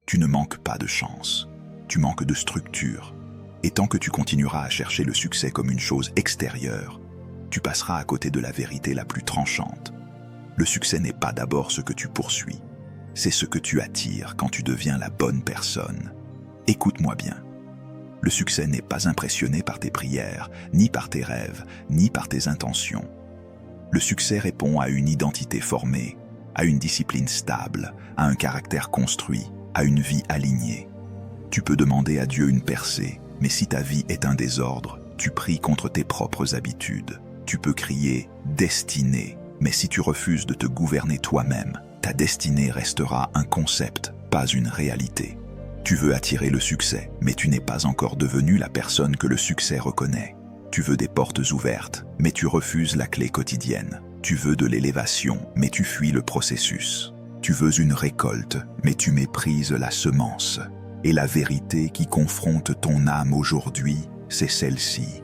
Tu ne manques pas de chance. Tu manques de structure. Et tant que tu continueras à chercher le succès comme une chose extérieure, tu passeras à côté de la vérité la plus tranchante. Le succès n'est pas d'abord ce que tu poursuis, c'est ce que tu attires quand tu deviens la bonne personne. Écoute-moi bien. Le succès n'est pas impressionné par tes prières, ni par tes rêves, ni par tes intentions. Le succès répond à une identité formée, à une discipline stable, à un caractère construit, à une vie alignée. Tu peux demander à Dieu une percée, mais si ta vie est un désordre, tu pries contre tes propres habitudes. Tu peux crier « destinée », mais si tu refuses de te gouverner toi-même, ta destinée restera un concept, pas une réalité. Tu veux attirer le succès, mais tu n'es pas encore devenu la personne que le succès reconnaît. Tu veux des portes ouvertes, mais tu refuses la clé quotidienne. Tu veux de l'élévation, mais tu fuis le processus. Tu veux une récolte, mais tu méprises la semence. Et la vérité qui confronte ton âme aujourd'hui, c'est celle-ci.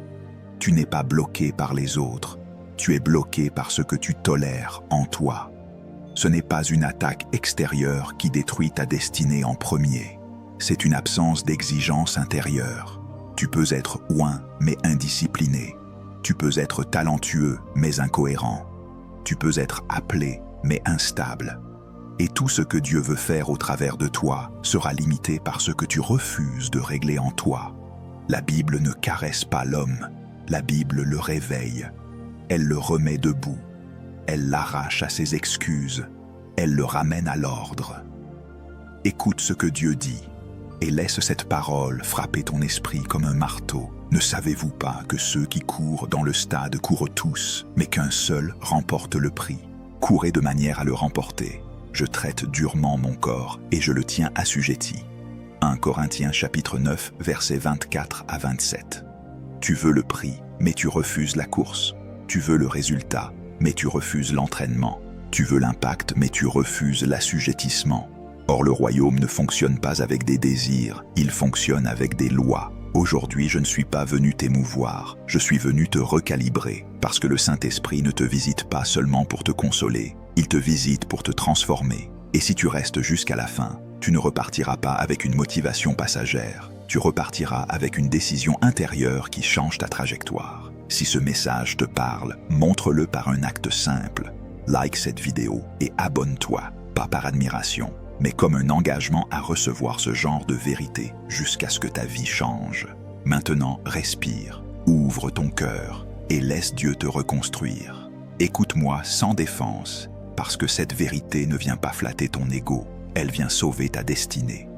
Tu n'es pas bloqué par les autres, tu es bloqué par ce que tu tolères en toi. Ce n'est pas une attaque extérieure qui détruit ta destinée en premier. C'est une absence d'exigence intérieure. Tu peux être oint, mais indiscipliné. Tu peux être talentueux, mais incohérent. Tu peux être appelé, mais instable. Et tout ce que Dieu veut faire au travers de toi sera limité par ce que tu refuses de régler en toi. La Bible ne caresse pas l'homme, la Bible le réveille. Elle le remet debout. Elle l'arrache à ses excuses. Elle le ramène à l'ordre. Écoute ce que Dieu dit et laisse cette parole frapper ton esprit comme un marteau. Ne savez-vous pas que ceux qui courent dans le stade courent tous, mais qu'un seul remporte le prix? Courez de manière à le remporter. Je traite durement mon corps et je le tiens assujetti. 1 Corinthiens chapitre 9, versets 24 à 27. Tu veux le prix, mais tu refuses la course. Tu veux le résultat, mais tu refuses l'entraînement. Tu veux l'impact, mais tu refuses l'assujettissement. Or, le royaume ne fonctionne pas avec des désirs, il fonctionne avec des lois. Aujourd'hui, je ne suis pas venu t'émouvoir, je suis venu te recalibrer, parce que le Saint-Esprit ne te visite pas seulement pour te consoler, il te visite pour te transformer. Et si tu restes jusqu'à la fin, tu ne repartiras pas avec une motivation passagère, tu repartiras avec une décision intérieure qui change ta trajectoire. Si ce message te parle, montre-le par un acte simple. Like cette vidéo et abonne-toi, pas par admiration, mais comme un engagement à recevoir ce genre de vérité jusqu'à ce que ta vie change. Maintenant, respire, ouvre ton cœur et laisse Dieu te reconstruire. Écoute-moi sans défense, parce que cette vérité ne vient pas flatter ton ego, elle vient sauver ta destinée.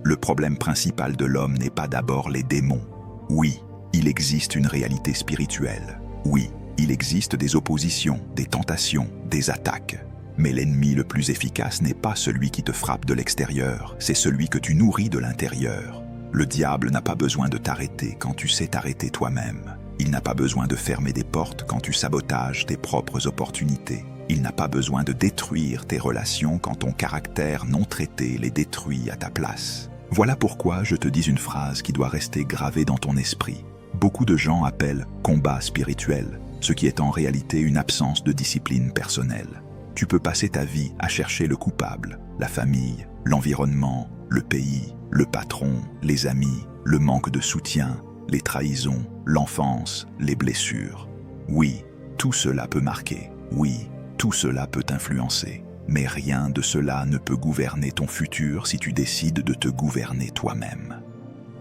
Le problème principal de l'homme n'est pas d'abord les démons. Oui, il existe une réalité spirituelle. Oui, il existe des oppositions, des tentations, des attaques. Mais l'ennemi le plus efficace n'est pas celui qui te frappe de l'extérieur, c'est celui que tu nourris de l'intérieur. Le diable n'a pas besoin de t'arrêter quand tu sais t'arrêter toi-même. Il n'a pas besoin de fermer des portes quand tu sabotages tes propres opportunités. Il n'a pas besoin de détruire tes relations quand ton caractère non traité les détruit à ta place. Voilà pourquoi je te dis une phrase qui doit rester gravée dans ton esprit. Beaucoup de gens appellent combat spirituel, ce qui est en réalité une absence de discipline personnelle. Tu peux passer ta vie à chercher le coupable, la famille, l'environnement, le pays, le patron, les amis, le manque de soutien, les trahisons, l'enfance, les blessures. Oui, tout cela peut marquer. Oui, tout cela peut influencer. Mais rien de cela ne peut gouverner ton futur si tu décides de te gouverner toi-même.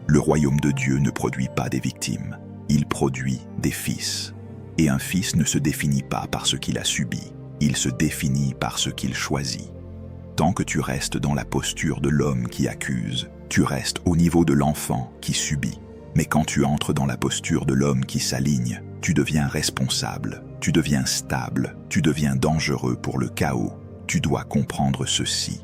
Le royaume de Dieu ne produit pas des victimes, il produit des fils. Et un fils ne se définit pas par ce qu'il a subi. Il se définit par ce qu'il choisit. Tant que tu restes dans la posture de l'homme qui accuse, tu restes au niveau de l'enfant qui subit. Mais quand tu entres dans la posture de l'homme qui s'aligne, tu deviens responsable, tu deviens stable, tu deviens dangereux pour le chaos. Tu dois comprendre ceci.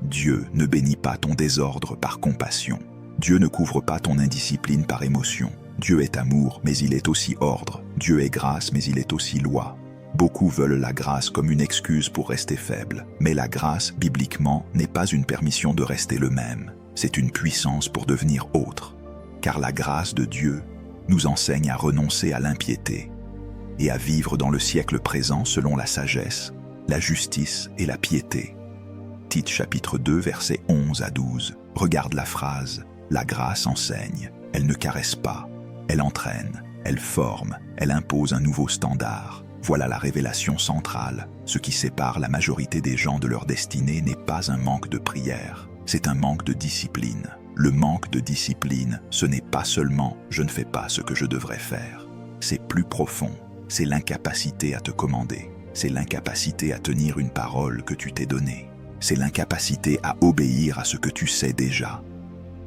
Dieu ne bénit pas ton désordre par compassion. Dieu ne couvre pas ton indiscipline par émotion. Dieu est amour, mais il est aussi ordre. Dieu est grâce, mais il est aussi loi. Beaucoup veulent la grâce comme une excuse pour rester faible, mais la grâce, bibliquement, n'est pas une permission de rester le même. C'est une puissance pour devenir autre. Car la grâce de Dieu nous enseigne à renoncer à l'impiété et à vivre dans le siècle présent selon la sagesse, la justice et la piété. Tite chapitre 2, versets 11 à 12. Regarde la phrase, la grâce enseigne, elle ne caresse pas, elle entraîne, elle forme, elle impose un nouveau standard. Voilà la révélation centrale. Ce qui sépare la majorité des gens de leur destinée n'est pas un manque de prière, c'est un manque de discipline. Le manque de discipline, ce n'est pas seulement « je ne fais pas ce que je devrais faire ». C'est plus profond, c'est l'incapacité à te commander, c'est l'incapacité à tenir une parole que tu t'es donnée, c'est l'incapacité à obéir à ce que tu sais déjà.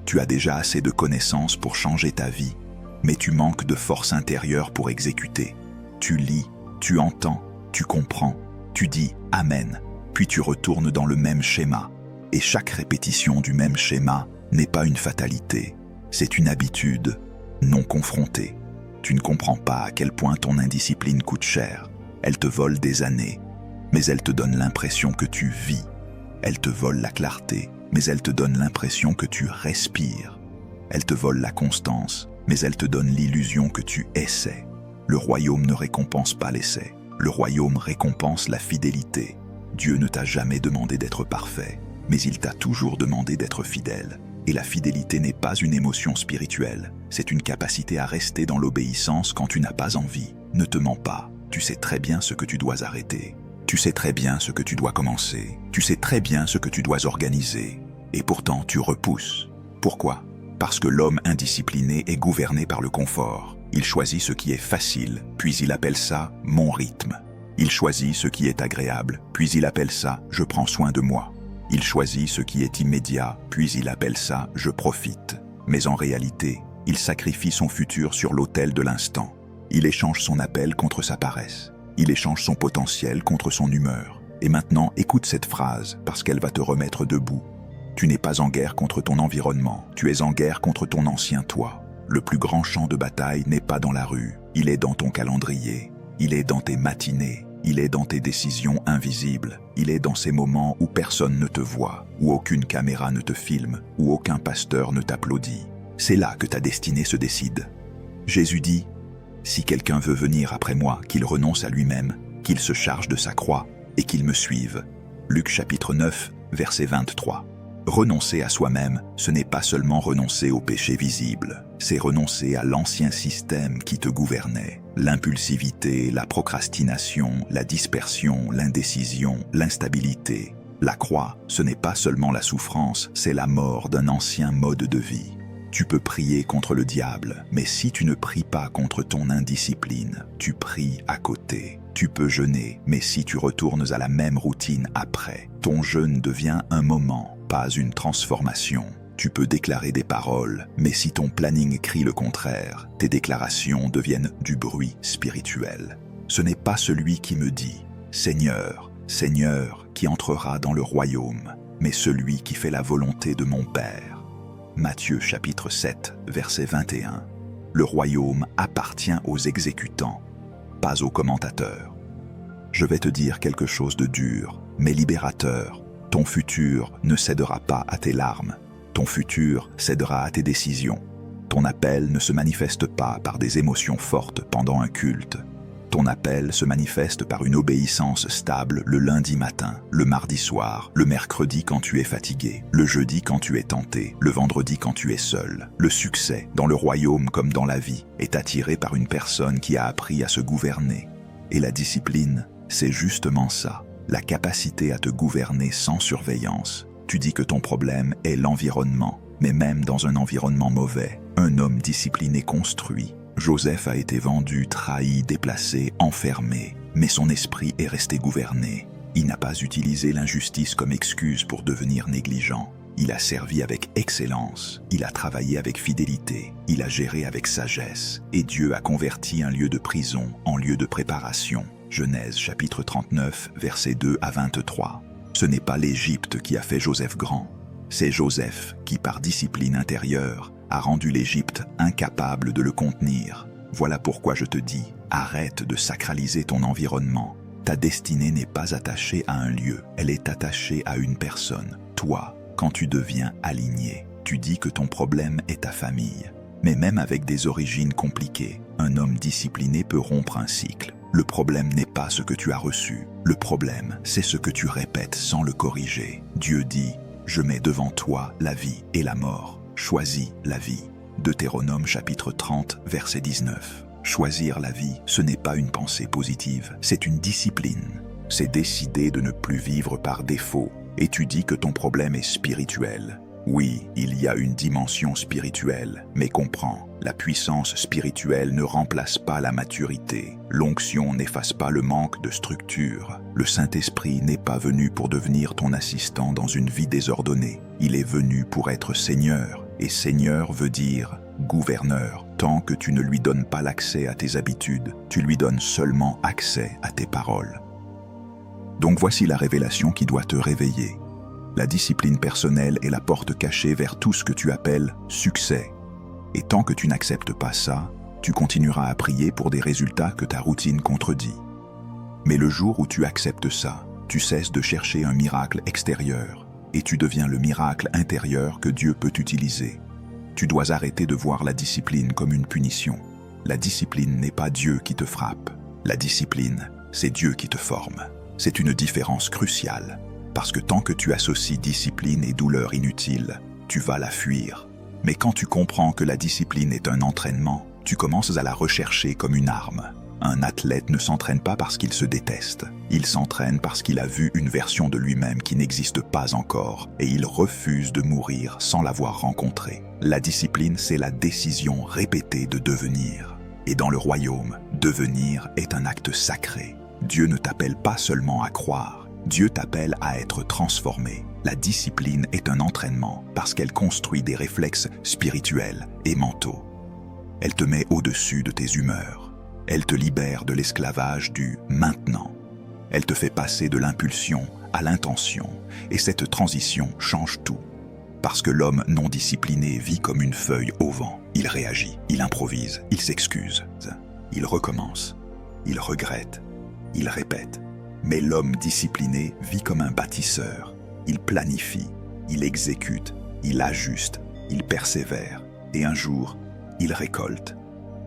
Tu as déjà assez de connaissances pour changer ta vie, mais tu manques de force intérieure pour exécuter. Tu lis, tu entends, tu comprends, tu dis « Amen », puis tu retournes dans le même schéma. Et chaque répétition du même schéma n'est pas une fatalité, c'est une habitude non confrontée. Tu ne comprends pas à quel point ton indiscipline coûte cher. Elle te vole des années, mais elle te donne l'impression que tu vis. Elle te vole la clarté, mais elle te donne l'impression que tu respires. Elle te vole la constance, mais elle te donne l'illusion que tu essaies. Le royaume ne récompense pas l'essai, le royaume récompense la fidélité. Dieu ne t'a jamais demandé d'être parfait, mais il t'a toujours demandé d'être fidèle. Et la fidélité n'est pas une émotion spirituelle, c'est une capacité à rester dans l'obéissance quand tu n'as pas envie. Ne te mens pas, tu sais très bien ce que tu dois arrêter. Tu sais très bien ce que tu dois commencer. Tu sais très bien ce que tu dois organiser. Et pourtant, tu repousses. Pourquoi ? Parce que l'homme indiscipliné est gouverné par le confort. Il choisit ce qui est facile, puis il appelle ça « mon rythme ». Il choisit ce qui est agréable, puis il appelle ça « je prends soin de moi ». Il choisit ce qui est immédiat, puis il appelle ça « je profite ». Mais en réalité, il sacrifie son futur sur l'autel de l'instant. Il échange son appel contre sa paresse. Il échange son potentiel contre son humeur. Et maintenant, écoute cette phrase, parce qu'elle va te remettre debout. Tu n'es pas en guerre contre ton environnement, tu es en guerre contre ton ancien toi. Le plus grand champ de bataille n'est pas dans la rue, il est dans ton calendrier, il est dans tes matinées, il est dans tes décisions invisibles, il est dans ces moments où personne ne te voit, où aucune caméra ne te filme, où aucun pasteur ne t'applaudit. C'est là que ta destinée se décide. Jésus dit « Si quelqu'un veut venir après moi, qu'il renonce à lui-même, qu'il se charge de sa croix et qu'il me suive. » Luc chapitre 9, verset 23. Renoncer à soi-même, ce n'est pas seulement renoncer au péché visible, c'est renoncer à l'ancien système qui te gouvernait. L'impulsivité, la procrastination, la dispersion, l'indécision, l'instabilité. La croix, ce n'est pas seulement la souffrance, c'est la mort d'un ancien mode de vie. Tu peux prier contre le diable, mais si tu ne pries pas contre ton indiscipline, tu pries à côté. Tu peux jeûner, mais si tu retournes à la même routine après, ton jeûne devient un moment, pas une transformation. Tu peux déclarer des paroles, mais si ton planning crie le contraire, tes déclarations deviennent du bruit spirituel. Ce n'est pas celui qui me dit « Seigneur, Seigneur » qui entrera dans le royaume, mais celui qui fait la volonté de mon Père. Matthieu chapitre 7, verset 21. Le royaume appartient aux exécutants, pas aux commentateurs. Je vais te dire quelque chose de dur, mais libérateur. Ton futur ne cédera pas à tes larmes. Ton futur cédera à tes décisions. Ton appel ne se manifeste pas par des émotions fortes pendant un culte. Ton appel se manifeste par une obéissance stable le lundi matin, le mardi soir, le mercredi quand tu es fatigué, le jeudi quand tu es tenté, le vendredi quand tu es seul. Le succès, dans le royaume comme dans la vie, est attiré par une personne qui a appris à se gouverner. Et la discipline, c'est justement ça, la capacité à te gouverner sans surveillance. Tu dis que ton problème est l'environnement, mais même dans un environnement mauvais, un homme discipliné construit. Joseph a été vendu, trahi, déplacé, enfermé, mais son esprit est resté gouverné. Il n'a pas utilisé l'injustice comme excuse pour devenir négligent. Il a servi avec excellence, il a travaillé avec fidélité, il a géré avec sagesse, et Dieu a converti un lieu de prison en lieu de préparation. Genèse chapitre 39, versets 2 à 23. Ce n'est pas l'Égypte qui a fait Joseph grand, c'est Joseph qui, par discipline intérieure, a rendu l'Égypte incapable de le contenir. Voilà pourquoi je te dis, arrête de sacraliser ton environnement. Ta destinée n'est pas attachée à un lieu, elle est attachée à une personne. Toi, quand tu deviens aligné, tu dis que ton problème est ta famille. Mais même avec des origines compliquées, un homme discipliné peut rompre un cycle. Le problème n'est pas ce que tu as reçu. Le problème, c'est ce que tu répètes sans le corriger. Dieu dit, Je mets devant toi la vie et la mort. Choisis la vie. Deutéronome chapitre 30, verset 19. Choisir la vie, ce n'est pas une pensée positive, c'est une discipline. C'est décider de ne plus vivre par défaut. Et tu dis que ton problème est spirituel. Oui, il y a une dimension spirituelle, mais comprends, la puissance spirituelle ne remplace pas la maturité. L'onction n'efface pas le manque de structure. Le Saint-Esprit n'est pas venu pour devenir ton assistant dans une vie désordonnée. Il est venu pour être Seigneur, et Seigneur veut dire gouverneur. Tant que tu ne lui donnes pas l'accès à tes habitudes, tu lui donnes seulement accès à tes paroles. Donc voici la révélation qui doit te réveiller. La discipline personnelle est la porte cachée vers tout ce que tu appelles succès. Et tant que tu n'acceptes pas ça, tu continueras à prier pour des résultats que ta routine contredit. Mais le jour où tu acceptes ça, tu cesses de chercher un miracle extérieur et tu deviens le miracle intérieur que Dieu peut utiliser. Tu dois arrêter de voir la discipline comme une punition. La discipline n'est pas Dieu qui te frappe. La discipline, c'est Dieu qui te forme. C'est une différence cruciale. Parce que tant que tu associes discipline et douleur inutile, tu vas la fuir. Mais quand tu comprends que la discipline est un entraînement, tu commences à la rechercher comme une arme. Un athlète ne s'entraîne pas parce qu'il se déteste. Il s'entraîne parce qu'il a vu une version de lui-même qui n'existe pas encore et il refuse de mourir sans l'avoir rencontrée. La discipline, c'est la décision répétée de devenir. Et dans le royaume, devenir est un acte sacré. Dieu ne t'appelle pas seulement à croire. Dieu t'appelle à être transformé. La discipline est un entraînement parce qu'elle construit des réflexes spirituels et mentaux. Elle te met au-dessus de tes humeurs. Elle te libère de l'esclavage du maintenant. Elle te fait passer de l'impulsion à l'intention. Et cette transition change tout. Parce que l'homme non discipliné vit comme une feuille au vent. Il réagit, il improvise, il s'excuse. Il recommence, il regrette, il répète. Mais l'homme discipliné vit comme un bâtisseur. Il planifie, il exécute, il ajuste, il persévère. Et un jour, il récolte.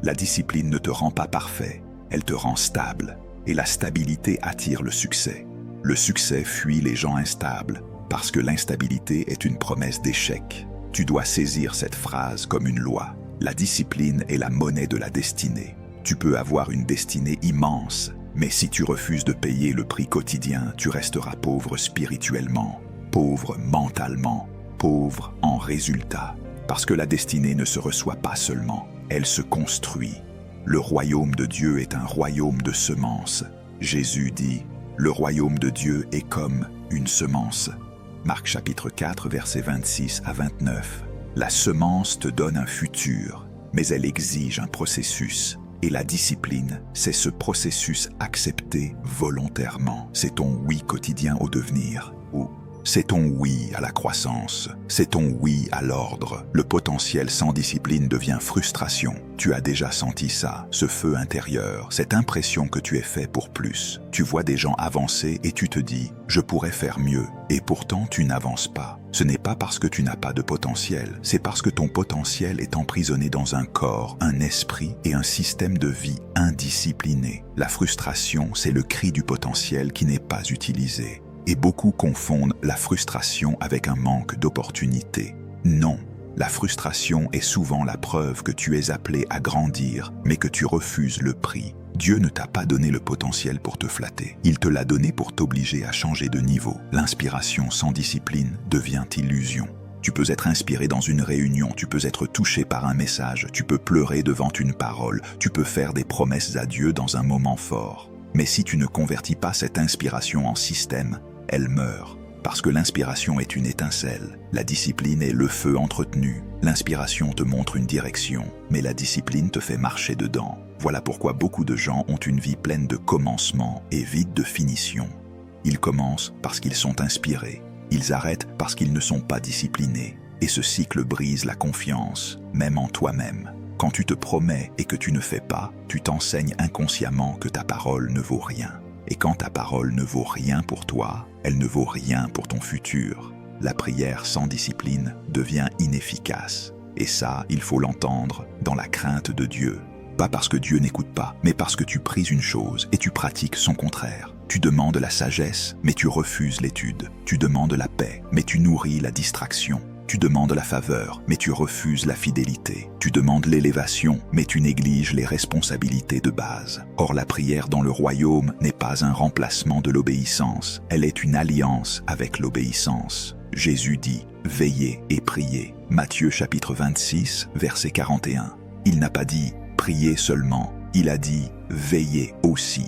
La discipline ne te rend pas parfait, elle te rend stable. Et la stabilité attire le succès. Le succès fuit les gens instables, parce que l'instabilité est une promesse d'échec. Tu dois saisir cette phrase comme une loi. La discipline est la monnaie de la destinée. Tu peux avoir une destinée immense, mais si tu refuses de payer le prix quotidien, tu resteras pauvre spirituellement, pauvre mentalement, pauvre en résultat. Parce que la destinée ne se reçoit pas seulement, elle se construit. Le royaume de Dieu est un royaume de semences. Jésus dit, le royaume de Dieu est comme une semence. Marc chapitre 4, versets 26 à 29. La semence te donne un futur, mais elle exige un processus. Et la discipline, c'est ce processus accepté volontairement. C'est ton oui quotidien au devenir, ou c'est ton oui à la croissance, c'est ton oui à l'ordre. Le potentiel sans discipline devient frustration. Tu as déjà senti ça, ce feu intérieur, cette impression que tu es fait pour plus. Tu vois des gens avancer et tu te dis « je pourrais faire mieux ». Et pourtant tu n'avances pas. Ce n'est pas parce que tu n'as pas de potentiel, c'est parce que ton potentiel est emprisonné dans un corps, un esprit et un système de vie indiscipliné. La frustration, c'est le cri du potentiel qui n'est pas utilisé. Et beaucoup confondent la frustration avec un manque d'opportunité. Non, la frustration est souvent la preuve que tu es appelé à grandir, mais que tu refuses le prix. Dieu ne t'a pas donné le potentiel pour te flatter. Il te l'a donné pour t'obliger à changer de niveau. L'inspiration sans discipline devient illusion. Tu peux être inspiré dans une réunion, tu peux être touché par un message, tu peux pleurer devant une parole, tu peux faire des promesses à Dieu dans un moment fort. Mais si tu ne convertis pas cette inspiration en système, elle meurt. Parce que l'inspiration est une étincelle, la discipline est le feu entretenu. L'inspiration te montre une direction, mais la discipline te fait marcher dedans. Voilà pourquoi beaucoup de gens ont une vie pleine de commencements et vide de finition. Ils commencent parce qu'ils sont inspirés. Ils arrêtent parce qu'ils ne sont pas disciplinés. Et ce cycle brise la confiance, même en toi-même. Quand tu te promets et que tu ne fais pas, tu t'enseignes inconsciemment que ta parole ne vaut rien. Et quand ta parole ne vaut rien pour toi, elle ne vaut rien pour ton futur. La prière sans discipline devient inefficace. Et ça, il faut l'entendre dans la crainte de Dieu. Pas parce que Dieu n'écoute pas, mais parce que tu pries une chose et tu pratiques son contraire. Tu demandes la sagesse, mais tu refuses l'étude. Tu demandes la paix, mais tu nourris la distraction. Tu demandes la faveur, mais tu refuses la fidélité. Tu demandes l'élévation, mais tu négliges les responsabilités de base. Or, la prière dans le royaume n'est pas un remplacement de l'obéissance, elle est une alliance avec l'obéissance. Jésus dit « Veillez et priez ». Matthieu chapitre 26, verset 41. Il n'a pas dit « Priez seulement », il a dit « Veillez aussi ».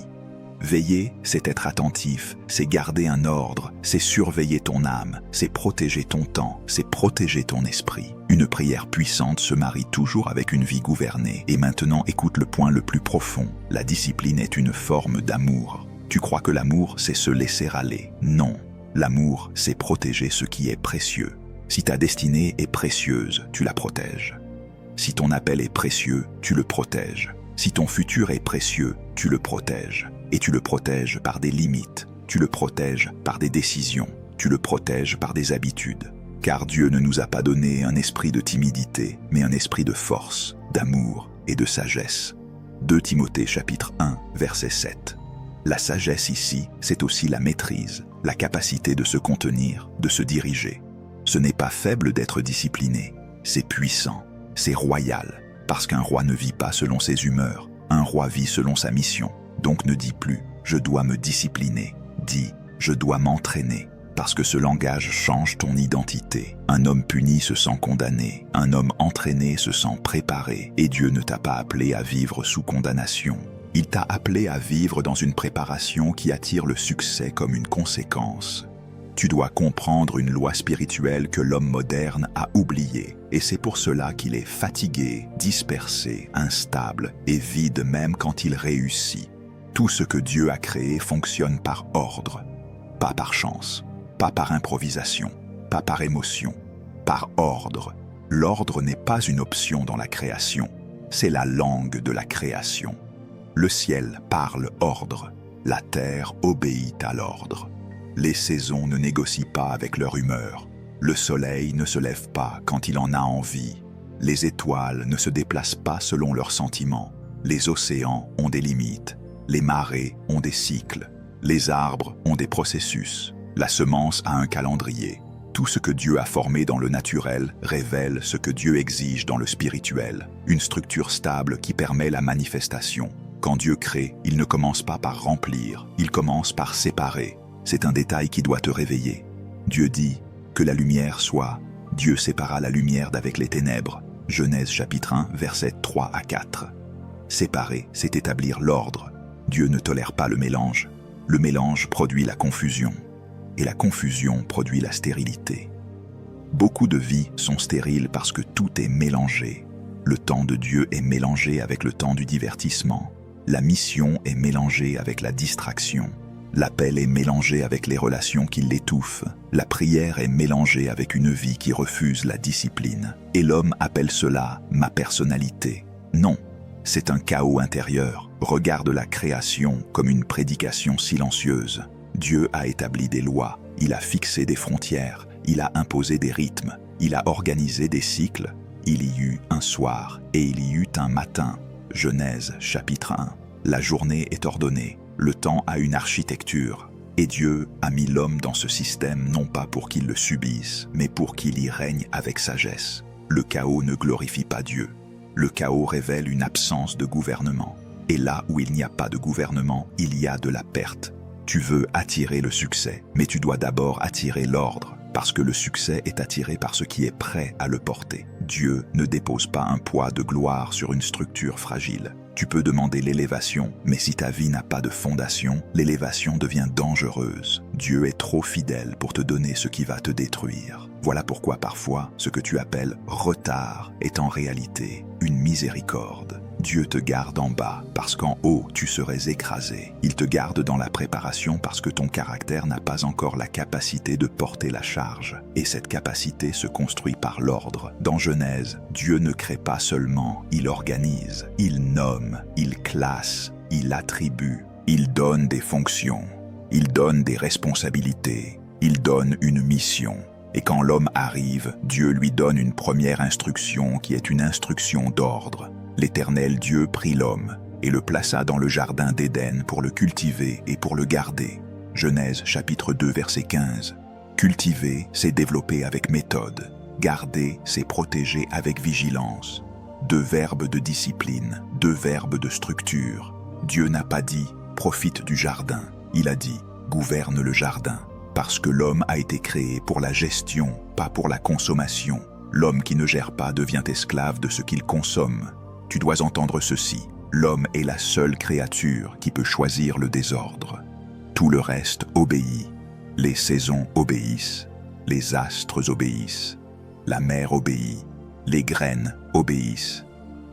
Veiller, c'est être attentif, c'est garder un ordre, c'est surveiller ton âme, c'est protéger ton temps, c'est protéger ton esprit. Une prière puissante se marie toujours avec une vie gouvernée. Et maintenant, écoute le point le plus profond. La discipline est une forme d'amour. Tu crois que l'amour, c'est se laisser aller? Non. L'amour, c'est protéger ce qui est précieux. Si ta destinée est précieuse, tu la protèges. Si ton appel est précieux, tu le protèges. Si ton futur est précieux, tu le protèges. Et tu le protèges par des limites, tu le protèges par des décisions, tu le protèges par des habitudes. Car Dieu ne nous a pas donné un esprit de timidité, mais un esprit de force, d'amour et de sagesse. 2 Timothée chapitre 1, verset 7. La sagesse ici, c'est aussi la maîtrise, la capacité de se contenir, de se diriger. Ce n'est pas faible d'être discipliné, c'est puissant, c'est royal, parce qu'un roi ne vit pas selon ses humeurs, un roi vit selon sa mission. Donc ne dis plus « je dois me discipliner », dis « je dois m'entraîner », parce que ce langage change ton identité. Un homme puni se sent condamné, un homme entraîné se sent préparé, et Dieu ne t'a pas appelé à vivre sous condamnation. Il t'a appelé à vivre dans une préparation qui attire le succès comme une conséquence. Tu dois comprendre une loi spirituelle que l'homme moderne a oubliée, et c'est pour cela qu'il est fatigué, dispersé, instable et vide même quand il réussit. Tout ce que Dieu a créé fonctionne par ordre, pas par chance, pas par improvisation, pas par émotion, par ordre. L'ordre n'est pas une option dans la création, c'est la langue de la création. Le ciel parle ordre, la terre obéit à l'ordre. Les saisons ne négocient pas avec leur humeur, le soleil ne se lève pas quand il en a envie, les étoiles ne se déplacent pas selon leurs sentiments, les océans ont des limites. Les marées ont des cycles, les arbres ont des processus, la semence a un calendrier. Tout ce que Dieu a formé dans le naturel révèle ce que Dieu exige dans le spirituel, une structure stable qui permet la manifestation. Quand Dieu crée, il ne commence pas par remplir, il commence par séparer. C'est un détail qui doit te réveiller. Dieu dit « que la lumière soit », Dieu sépara la lumière d'avec les ténèbres. Genèse chapitre 1, versets 3 à 4. Séparer, c'est établir l'ordre. Dieu ne tolère pas le mélange. Le mélange produit la confusion. Et la confusion produit la stérilité. Beaucoup de vies sont stériles parce que tout est mélangé. Le temps de Dieu est mélangé avec le temps du divertissement. La mission est mélangée avec la distraction. L'appel est mélangé avec les relations qui l'étouffent. La prière est mélangée avec une vie qui refuse la discipline. Et l'homme appelle cela « ma personnalité ». Non, c'est un chaos intérieur. Regarde la création comme une prédication silencieuse. Dieu a établi des lois, il a fixé des frontières, il a imposé des rythmes, il a organisé des cycles. Il y eut un soir et il y eut un matin. Genèse chapitre 1. La journée est ordonnée, le temps a une architecture. Et Dieu a mis l'homme dans ce système non pas pour qu'il le subisse, mais pour qu'il y règne avec sagesse. Le chaos ne glorifie pas Dieu. Le chaos révèle une absence de gouvernement. Et là où il n'y a pas de gouvernement, il y a de la perte. Tu veux attirer le succès, mais tu dois d'abord attirer l'ordre, parce que le succès est attiré par ce qui est prêt à le porter. Dieu ne dépose pas un poids de gloire sur une structure fragile. Tu peux demander l'élévation, mais si ta vie n'a pas de fondation, l'élévation devient dangereuse. Dieu est trop fidèle pour te donner ce qui va te détruire. Voilà pourquoi parfois, ce que tu appelles retard est en réalité une miséricorde. Dieu te garde en bas parce qu'en haut, tu serais écrasé. Il te garde dans la préparation parce que ton caractère n'a pas encore la capacité de porter la charge. Et cette capacité se construit par l'ordre. Dans Genèse, Dieu ne crée pas seulement, il organise, il nomme, il classe, il attribue, il donne des fonctions, il donne des responsabilités, il donne une mission. Et quand l'homme arrive, Dieu lui donne une première instruction qui est une instruction d'ordre. L'Éternel Dieu prit l'homme, et le plaça dans le jardin d'Éden pour le cultiver et pour le garder. Genèse chapitre 2 verset 15. Cultiver, c'est développer avec méthode. Garder, c'est protéger avec vigilance. 2 verbes de discipline, 2 verbes de structure. Dieu n'a pas dit « profite du jardin ». Il a dit « gouverne le jardin ». Parce que l'homme a été créé pour la gestion, pas pour la consommation. L'homme qui ne gère pas devient esclave de ce qu'il consomme. Tu dois entendre ceci. L'homme est la seule créature qui peut choisir le désordre. Tout le reste obéit. Les saisons obéissent. Les astres obéissent. La mer obéit. Les graines obéissent.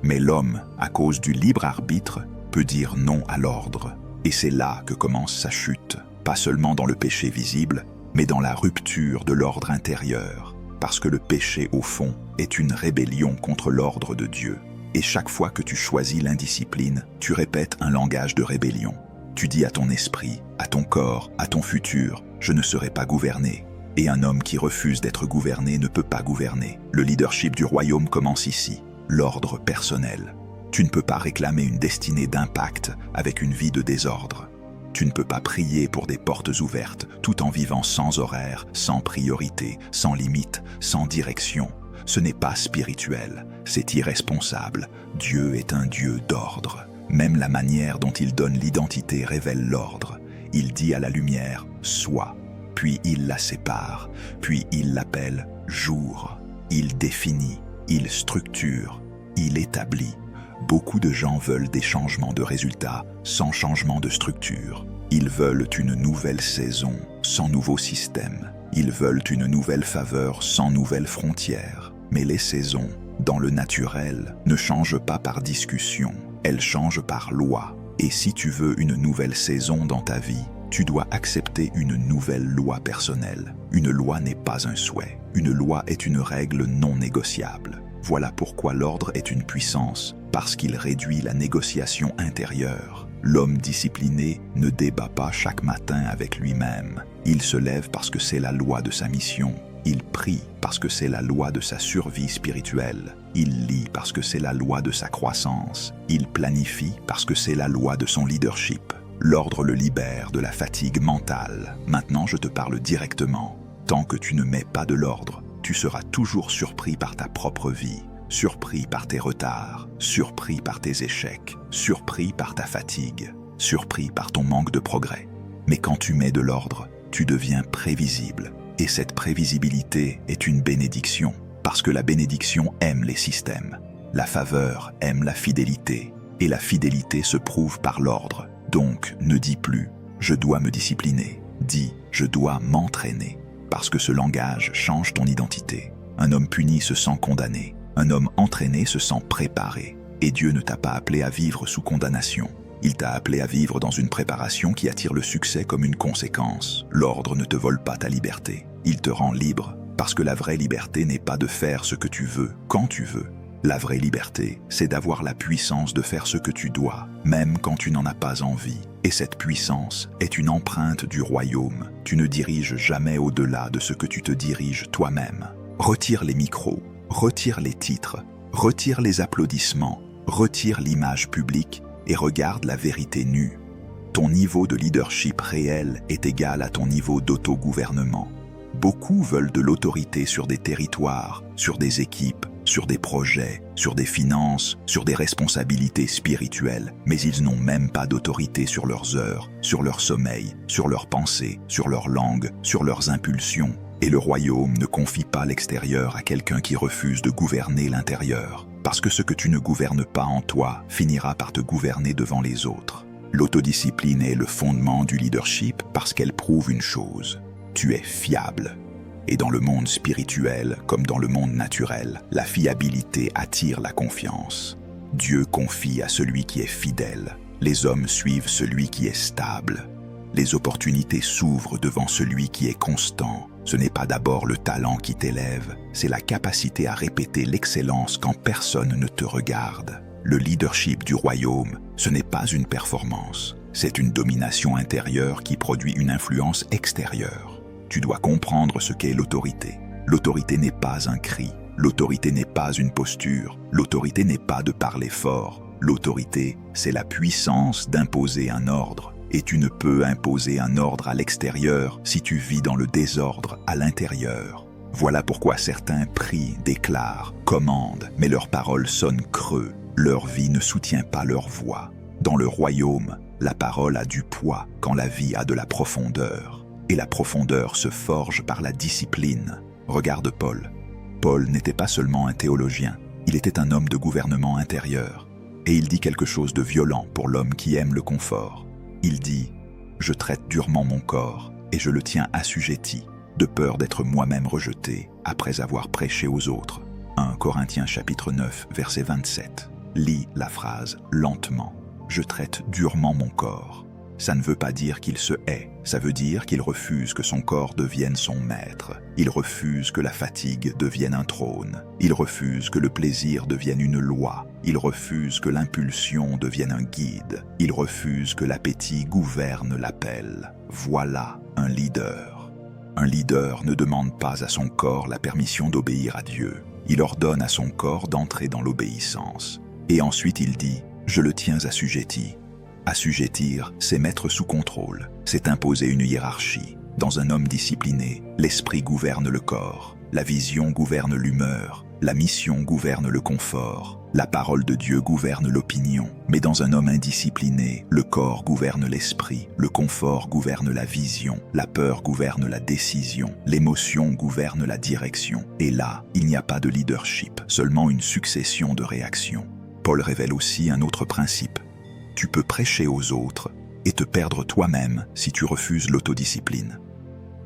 Mais l'homme, à cause du libre arbitre, peut dire non à l'ordre. Et c'est là que commence sa chute. Pas seulement dans le péché visible, mais dans la rupture de l'ordre intérieur. Parce que le péché, au fond, est une rébellion contre l'ordre de Dieu. Et chaque fois que tu choisis l'indiscipline, tu répètes un langage de rébellion. Tu dis à ton esprit, à ton corps, à ton futur, « Je ne serai pas gouverné ». Et un homme qui refuse d'être gouverné ne peut pas gouverner. Le leadership du royaume commence ici, l'ordre personnel. Tu ne peux pas réclamer une destinée d'impact avec une vie de désordre. Tu ne peux pas prier pour des portes ouvertes tout en vivant sans horaire, sans priorité, sans limite, sans direction. Ce n'est pas spirituel, c'est irresponsable. Dieu est un Dieu d'ordre. Même la manière dont il donne l'identité révèle l'ordre. Il dit à la lumière « Sois », puis il la sépare, puis il l'appelle « jour ». Il définit, il structure, il établit. Beaucoup de gens veulent des changements de résultats sans changement de structure. Ils veulent une nouvelle saison sans nouveau système. Ils veulent une nouvelle faveur sans nouvelles frontières. Mais les saisons, dans le naturel, ne changent pas par discussion. Elles changent par loi. Et si tu veux une nouvelle saison dans ta vie, tu dois accepter une nouvelle loi personnelle. Une loi n'est pas un souhait. Une loi est une règle non négociable. Voilà pourquoi l'ordre est une puissance, parce qu'il réduit la négociation intérieure. L'homme discipliné ne débat pas chaque matin avec lui-même. Il se lève parce que c'est la loi de sa mission. Il prie parce que c'est la loi de sa survie spirituelle. Il lit parce que c'est la loi de sa croissance. Il planifie parce que c'est la loi de son leadership. L'ordre le libère de la fatigue mentale. Maintenant, je te parle directement. Tant que tu ne mets pas de l'ordre, tu seras toujours surpris par ta propre vie, surpris par tes retards, surpris par tes échecs, surpris par ta fatigue, surpris par ton manque de progrès. Mais quand tu mets de l'ordre, tu deviens prévisible. Et cette prévisibilité est une bénédiction, parce que la bénédiction aime les systèmes. La faveur aime la fidélité, et la fidélité se prouve par l'ordre. Donc, ne dis plus « je dois me discipliner », dis « je dois m'entraîner ». Parce que ce langage change ton identité. Un homme puni se sent condamné. Un homme entraîné se sent préparé. Et Dieu ne t'a pas appelé à vivre sous condamnation. Il t'a appelé à vivre dans une préparation qui attire le succès comme une conséquence. L'ordre ne te vole pas ta liberté. Il te rend libre, parce que la vraie liberté n'est pas de faire ce que tu veux, quand tu veux. La vraie liberté, c'est d'avoir la puissance de faire ce que tu dois, même quand tu n'en as pas envie. Et cette puissance est une empreinte du royaume. Tu ne diriges jamais au-delà de ce que tu te diriges toi-même. Retire les micros, retire les titres, retire les applaudissements, retire l'image publique et regarde la vérité nue. Ton niveau de leadership réel est égal à ton niveau d'autogouvernement. Beaucoup veulent de l'autorité sur des territoires, sur des équipes, sur des projets, sur des finances, sur des responsabilités spirituelles, mais ils n'ont même pas d'autorité sur leurs heures, sur leur sommeil, sur leurs pensées, sur leur langue, sur leurs impulsions. Et le royaume ne confie pas l'extérieur à quelqu'un qui refuse de gouverner l'intérieur, parce que ce que tu ne gouvernes pas en toi finira par te gouverner devant les autres. L'autodiscipline est le fondement du leadership parce qu'elle prouve une chose: tu es fiable. Et dans le monde spirituel, comme dans le monde naturel, la fiabilité attire la confiance. Dieu confie à celui qui est fidèle. Les hommes suivent celui qui est stable. Les opportunités s'ouvrent devant celui qui est constant. Ce n'est pas d'abord le talent qui t'élève, c'est la capacité à répéter l'excellence quand personne ne te regarde. Le leadership du royaume, ce n'est pas une performance, c'est une domination intérieure qui produit une influence extérieure. Tu dois comprendre ce qu'est l'autorité. L'autorité n'est pas un cri, l'autorité n'est pas une posture, l'autorité n'est pas de parler fort, L'autorité, c'est la puissance d'imposer un ordre. Et tu ne peux imposer un ordre à l'extérieur si tu vis dans le désordre à l'intérieur. Voilà pourquoi certains prient, déclarent, commandent, mais leurs paroles sonnent creux. Leur vie ne soutient pas leur voix. Dans le royaume, la parole a du poids quand la vie a de la profondeur. Et la profondeur se forge par la discipline. Regarde Paul. Paul n'était pas seulement un théologien, il était un homme de gouvernement intérieur. Et il dit quelque chose de violent pour l'homme qui aime le confort. Il dit « Je traite durement mon corps et je le tiens assujetti, de peur d'être moi-même rejeté après avoir prêché aux autres. » 1 Corinthiens chapitre 9, verset 27. Lis la phrase lentement. « Je traite durement mon corps ». Ça ne veut pas dire qu'il se hait, ça veut dire qu'il refuse que son corps devienne son maître. Il refuse que la fatigue devienne un trône. Il refuse que le plaisir devienne une loi. Il refuse que l'impulsion devienne un guide. Il refuse que l'appétit gouverne l'appel. Voilà un leader. Un leader ne demande pas à son corps la permission d'obéir à Dieu. Il ordonne à son corps d'entrer dans l'obéissance. Et ensuite il dit « Je le tiens assujetti ». Assujettir, c'est mettre sous contrôle, c'est imposer une hiérarchie. Dans un homme discipliné, l'esprit gouverne le corps, la vision gouverne l'humeur, la mission gouverne le confort, la parole de Dieu gouverne l'opinion. Mais dans un homme indiscipliné, le corps gouverne l'esprit, le confort gouverne la vision, la peur gouverne la décision, l'émotion gouverne la direction. Et là, il n'y a pas de leadership, seulement une succession de réactions. Paul révèle aussi un autre principe. Tu peux prêcher aux autres et te perdre toi-même si tu refuses l'autodiscipline.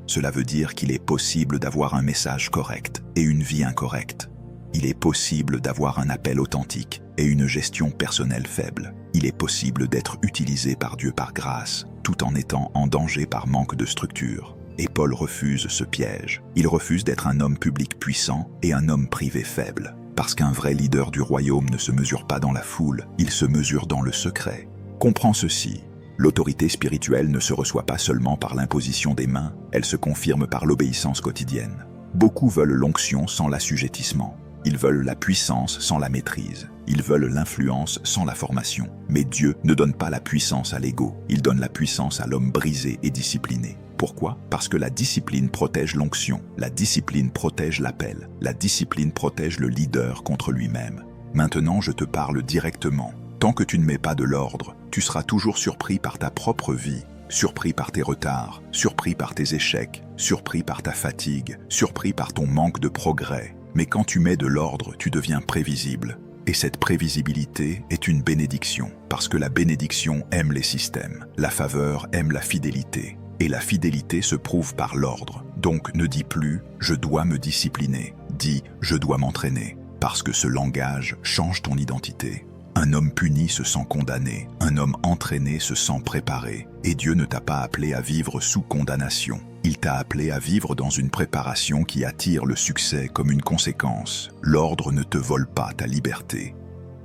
Cela veut dire qu'il est possible d'avoir un message correct et une vie incorrecte. Il est possible d'avoir un appel authentique et une gestion personnelle faible. Il est possible d'être utilisé par Dieu par grâce, tout en étant en danger par manque de structure. Et Paul refuse ce piège. Il refuse d'être un homme public puissant et un homme privé faible. Parce qu'un vrai leader du royaume ne se mesure pas dans la foule, il se mesure dans le secret. Comprends ceci, l'autorité spirituelle ne se reçoit pas seulement par l'imposition des mains, elle se confirme par l'obéissance quotidienne. Beaucoup veulent l'onction sans l'assujettissement. Ils veulent la puissance sans la maîtrise. Ils veulent l'influence sans la formation. Mais Dieu ne donne pas la puissance à l'ego, il donne la puissance à l'homme brisé et discipliné. Pourquoi? Parce que la discipline protège l'onction, la discipline protège l'appel, la discipline protège le leader contre lui-même. Maintenant, je te parle directement. Tant que tu ne mets pas de l'ordre, tu seras toujours surpris par ta propre vie, surpris par tes retards, surpris par tes échecs, surpris par ta fatigue, surpris par ton manque de progrès. Mais quand tu mets de l'ordre, tu deviens prévisible. Et cette prévisibilité est une bénédiction, parce que la bénédiction aime les systèmes, la faveur aime la fidélité. Et la fidélité se prouve par l'ordre. Donc ne dis plus « je dois me discipliner », dis « je dois m'entraîner », parce que ce langage change ton identité. Un homme puni se sent condamné, un homme entraîné se sent préparé. Et Dieu ne t'a pas appelé à vivre sous condamnation. Il t'a appelé à vivre dans une préparation qui attire le succès comme une conséquence. L'ordre ne te vole pas ta liberté.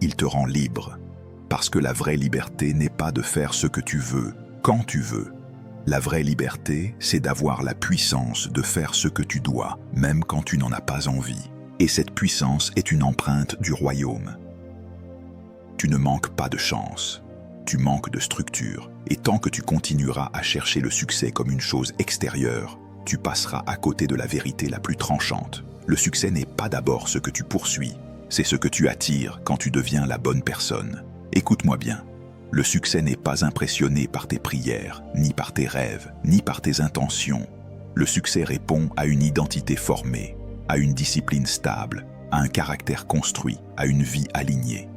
Il te rend libre. Parce que la vraie liberté n'est pas de faire ce que tu veux, quand tu veux. La vraie liberté, c'est d'avoir la puissance de faire ce que tu dois, même quand tu n'en as pas envie. Et cette puissance est une empreinte du royaume. Tu ne manques pas de chance. Tu manques de structure. Et tant que tu continueras à chercher le succès comme une chose extérieure, tu passeras à côté de la vérité la plus tranchante. Le succès n'est pas d'abord ce que tu poursuis, c'est ce que tu attires quand tu deviens la bonne personne. Écoute-moi bien. Le succès n'est pas impressionné par tes prières, ni par tes rêves, ni par tes intentions. Le succès répond à une identité formée, à une discipline stable, à un caractère construit, à une vie alignée.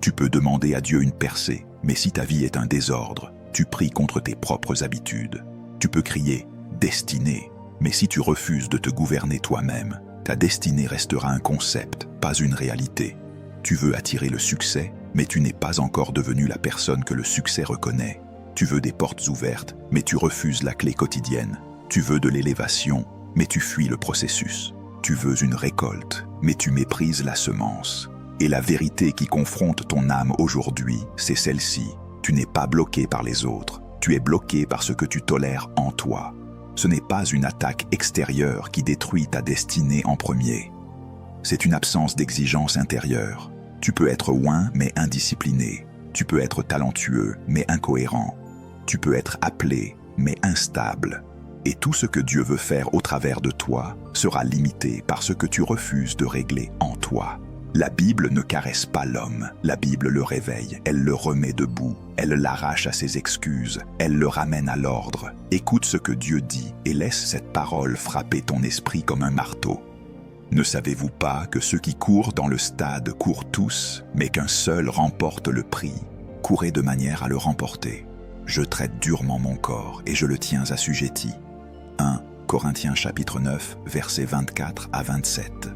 Tu peux demander à Dieu une percée, mais si ta vie est un désordre, tu pries contre tes propres habitudes. Tu peux crier « destinée », mais si tu refuses de te gouverner toi-même, ta destinée restera un concept, pas une réalité. Tu veux attirer le succès, mais tu n'es pas encore devenu la personne que le succès reconnaît. Tu veux des portes ouvertes, mais tu refuses la clé quotidienne. Tu veux de l'élévation, mais tu fuis le processus. Tu veux une récolte, mais tu méprises la semence. Et la vérité qui confronte ton âme aujourd'hui, c'est celle-ci. Tu n'es pas bloqué par les autres, tu es bloqué par ce que tu tolères en toi. Ce n'est pas une attaque extérieure qui détruit ta destinée en premier. C'est une absence d'exigence intérieure. Tu peux être oint mais indiscipliné. Tu peux être talentueux mais incohérent. Tu peux être appelé mais instable. Et tout ce que Dieu veut faire au travers de toi sera limité par ce que tu refuses de régler en toi. La Bible ne caresse pas l'homme, la Bible le réveille, elle le remet debout, elle l'arrache à ses excuses, elle le ramène à l'ordre. Écoute ce que Dieu dit et laisse cette parole frapper ton esprit comme un marteau. Ne savez-vous pas que ceux qui courent dans le stade courent tous, mais qu'un seul remporte le prix? Courez de manière à le remporter. Je traite durement mon corps et je le tiens assujetti. 1 Corinthiens chapitre 9, versets 24 à 27.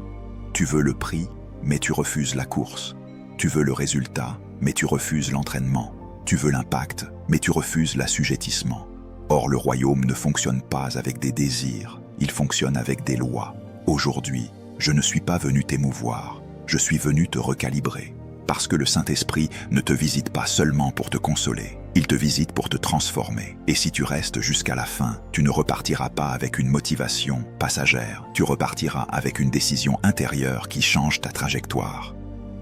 Tu veux le prix, mais tu refuses la course. Tu veux le résultat, mais tu refuses l'entraînement. Tu veux l'impact, mais tu refuses l'assujettissement. Or, le royaume ne fonctionne pas avec des désirs, il fonctionne avec des lois. Aujourd'hui, je ne suis pas venu t'émouvoir, je suis venu te recalibrer. Parce que le Saint-Esprit ne te visite pas seulement pour te consoler, il te visite pour te transformer. Et si tu restes jusqu'à la fin, tu ne repartiras pas avec une motivation passagère, tu repartiras avec une décision intérieure qui change ta trajectoire.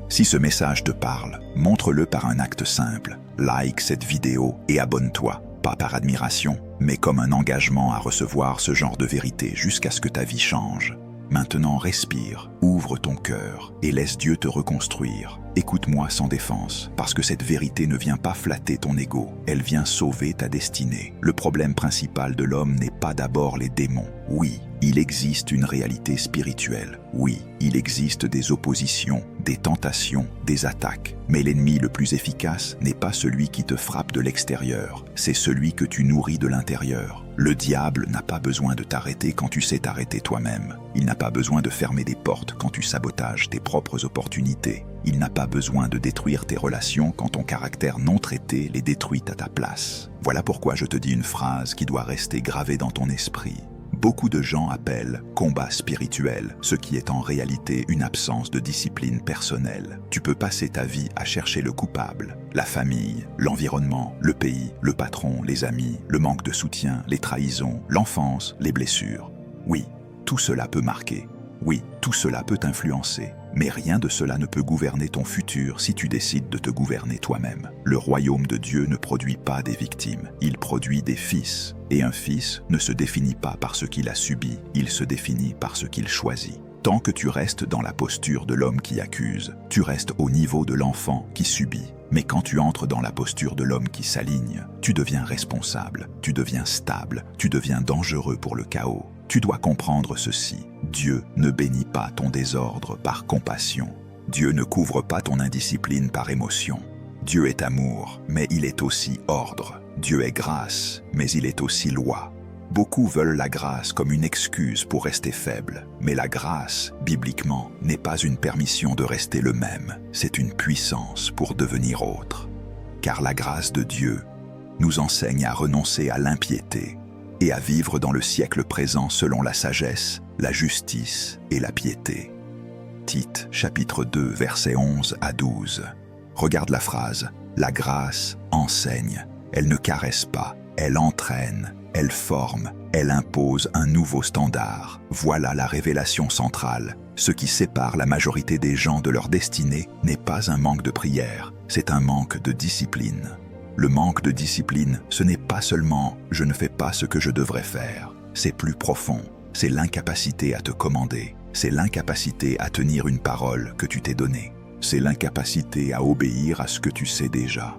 Si ce message te parle, montre-le par un acte simple. Like cette vidéo et abonne-toi, pas par admiration, mais comme un engagement à recevoir ce genre de vérité jusqu'à ce que ta vie change. Maintenant respire, ouvre ton cœur et laisse Dieu te reconstruire. Écoute-moi sans défense, parce que cette vérité ne vient pas flatter ton ego, elle vient sauver ta destinée. Le problème principal de l'homme n'est pas d'abord les démons. Oui, il existe une réalité spirituelle. Oui, il existe des oppositions, des tentations, des attaques. Mais l'ennemi le plus efficace n'est pas celui qui te frappe de l'extérieur, c'est celui que tu nourris de l'intérieur. Le diable n'a pas besoin de t'arrêter quand tu sais t'arrêter toi-même. Il n'a pas besoin de fermer des portes quand tu sabotages tes propres opportunités. Il n'a pas besoin de détruire tes relations quand ton caractère non traité les détruit à ta place. Voilà pourquoi je te dis une phrase qui doit rester gravée dans ton esprit. Beaucoup de gens appellent combat spirituel, ce qui est en réalité une absence de discipline personnelle. Tu peux passer ta vie à chercher le coupable, la famille, l'environnement, le pays, le patron, les amis, le manque de soutien, les trahisons, l'enfance, les blessures. Oui, tout cela peut marquer. Oui, tout cela peut t'influencer. Mais rien de cela ne peut gouverner ton futur si tu décides de te gouverner toi-même. Le royaume de Dieu ne produit pas des victimes, il produit des fils. Et un fils ne se définit pas par ce qu'il a subi, il se définit par ce qu'il choisit. Tant que tu restes dans la posture de l'homme qui accuse, tu restes au niveau de l'enfant qui subit. Mais quand tu entres dans la posture de l'homme qui s'aligne, tu deviens responsable, tu deviens stable, tu deviens dangereux pour le chaos. Tu dois comprendre ceci, Dieu ne bénit pas ton désordre par compassion. Dieu ne couvre pas ton indiscipline par émotion. Dieu est amour, mais il est aussi ordre. Dieu est grâce, mais il est aussi loi. Beaucoup veulent la grâce comme une excuse pour rester faible, mais la grâce, bibliquement, n'est pas une permission de rester le même, c'est une puissance pour devenir autre. Car la grâce de Dieu nous enseigne à renoncer à l'impiété et à vivre dans le siècle présent selon la sagesse, la justice et la piété. Tite, chapitre 2, versets 11 à 12. Regarde la phrase, la grâce enseigne, elle ne caresse pas, elle entraîne, elle forme, elle impose un nouveau standard. Voilà la révélation centrale. Ce qui sépare la majorité des gens de leur destinée n'est pas un manque de prière, c'est un manque de discipline. Le manque de discipline, ce n'est pas seulement « je ne fais pas ce que je devrais faire », c'est plus profond, c'est l'incapacité à te commander, c'est l'incapacité à tenir une parole que tu t'es donnée, c'est l'incapacité à obéir à ce que tu sais déjà.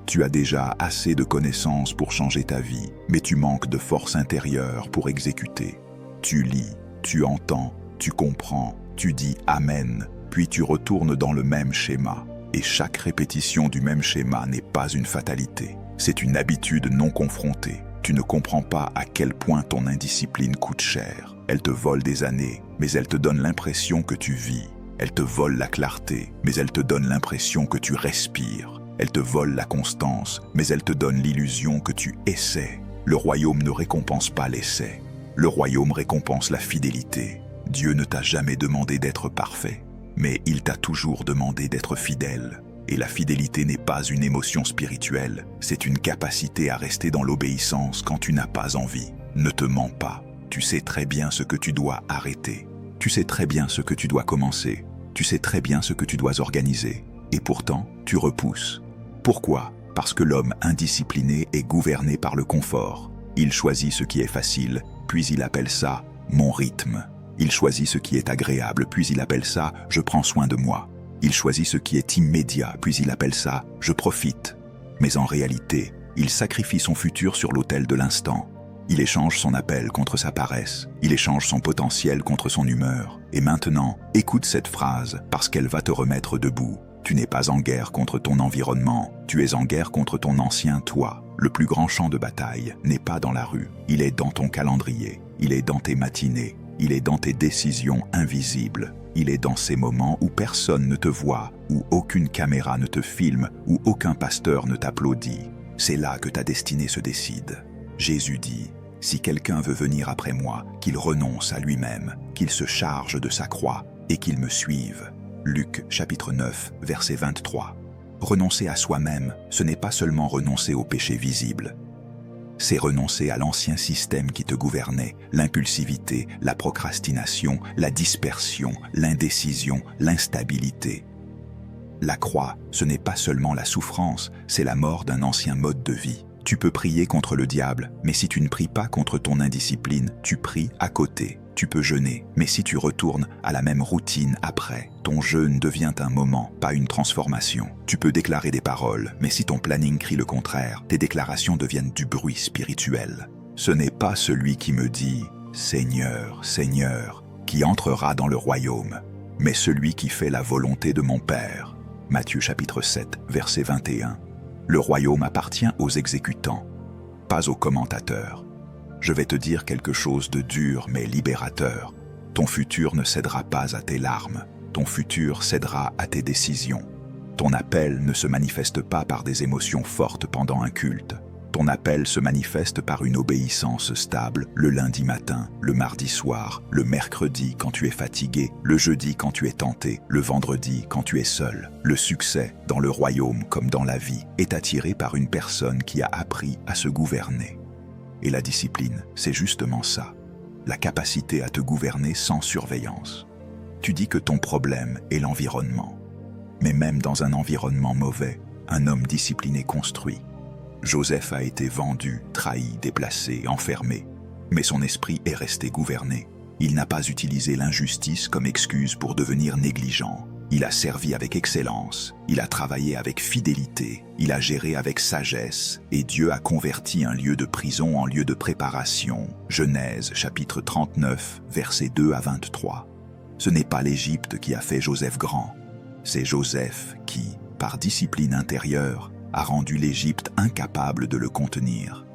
Tu as déjà assez de connaissances pour changer ta vie, mais tu manques de force intérieure pour exécuter. Tu lis, tu entends, tu comprends, tu dis « Amen », puis tu retournes dans le même schéma. Et chaque répétition du même schéma n'est pas une fatalité, c'est une habitude non confrontée. Tu ne comprends pas à quel point ton indiscipline coûte cher. Elle te vole des années, mais elle te donne l'impression que tu vis. Elle te vole la clarté, mais elle te donne l'impression que tu respires. Elle te vole la constance, mais elle te donne l'illusion que tu essaies. Le royaume ne récompense pas l'essai. Le royaume récompense la fidélité. Dieu ne t'a jamais demandé d'être parfait, mais il t'a toujours demandé d'être fidèle. Et la fidélité n'est pas une émotion spirituelle, c'est une capacité à rester dans l'obéissance quand tu n'as pas envie. Ne te mens pas, tu sais très bien ce que tu dois arrêter. Tu sais très bien ce que tu dois commencer. Tu sais très bien ce que tu dois organiser, et pourtant, tu repousses. Pourquoi? Parce que l'homme indiscipliné est gouverné par le confort. Il choisit ce qui est facile, puis il appelle ça « mon rythme ». Il choisit ce qui est agréable, puis il appelle ça « je prends soin de moi ». Il choisit ce qui est immédiat, puis il appelle ça « je profite ». Mais en réalité, il sacrifie son futur sur l'autel de l'instant. Il échange son appel contre sa paresse, il échange son potentiel contre son humeur. Et maintenant, écoute cette phrase parce qu'elle va te remettre debout. Tu n'es pas en guerre contre ton environnement, tu es en guerre contre ton ancien toi. Le plus grand champ de bataille n'est pas dans la rue, il est dans ton calendrier, il est dans tes matinées, il est dans tes décisions invisibles. Il est dans ces moments où personne ne te voit, où aucune caméra ne te filme, où aucun pasteur ne t'applaudit. C'est là que ta destinée se décide. Jésus dit, « Si quelqu'un veut venir après moi, qu'il renonce à lui-même, qu'il se charge de sa croix et qu'il me suive. » Luc chapitre 9, verset 23. Renoncer à soi-même, ce n'est pas seulement renoncer au péché visible. C'est renoncer à l'ancien système qui te gouvernait, l'impulsivité, la procrastination, la dispersion, l'indécision, l'instabilité. La croix, ce n'est pas seulement la souffrance, c'est la mort d'un ancien mode de vie. Tu peux prier contre le diable, mais si tu ne pries pas contre ton indiscipline, tu pries à côté. Tu peux jeûner, mais si tu retournes à la même routine après, ton jeûne devient un moment, pas une transformation. Tu peux déclarer des paroles, mais si ton planning crie le contraire, tes déclarations deviennent du bruit spirituel. Ce n'est pas celui qui me dit « Seigneur, Seigneur » qui entrera dans le royaume, mais celui qui fait la volonté de mon Père. Matthieu chapitre 7, verset 21. Le royaume appartient aux exécutants, pas aux commentateurs. Je vais te dire quelque chose de dur mais libérateur. Ton futur ne cédera pas à tes larmes. Ton futur cédera à tes décisions. Ton appel ne se manifeste pas par des émotions fortes pendant un culte. Ton appel se manifeste par une obéissance stable le lundi matin, le mardi soir, le mercredi quand tu es fatigué, le jeudi quand tu es tenté, le vendredi quand tu es seul. Le succès, dans le royaume comme dans la vie, est attiré par une personne qui a appris à se gouverner. Et la discipline, c'est justement ça, la capacité à te gouverner sans surveillance. Tu dis que ton problème est l'environnement. Mais même dans un environnement mauvais, un homme discipliné construit. Joseph a été vendu, trahi, déplacé, enfermé. Mais son esprit est resté gouverné. Il n'a pas utilisé l'injustice comme excuse pour devenir négligent. Il a servi avec excellence, il a travaillé avec fidélité, il a géré avec sagesse, et Dieu a converti un lieu de prison en lieu de préparation. Genèse chapitre 39, versets 2 à 23. Ce n'est pas l'Égypte qui a fait Joseph grand, c'est Joseph qui, par discipline intérieure, a rendu l'Égypte incapable de le contenir.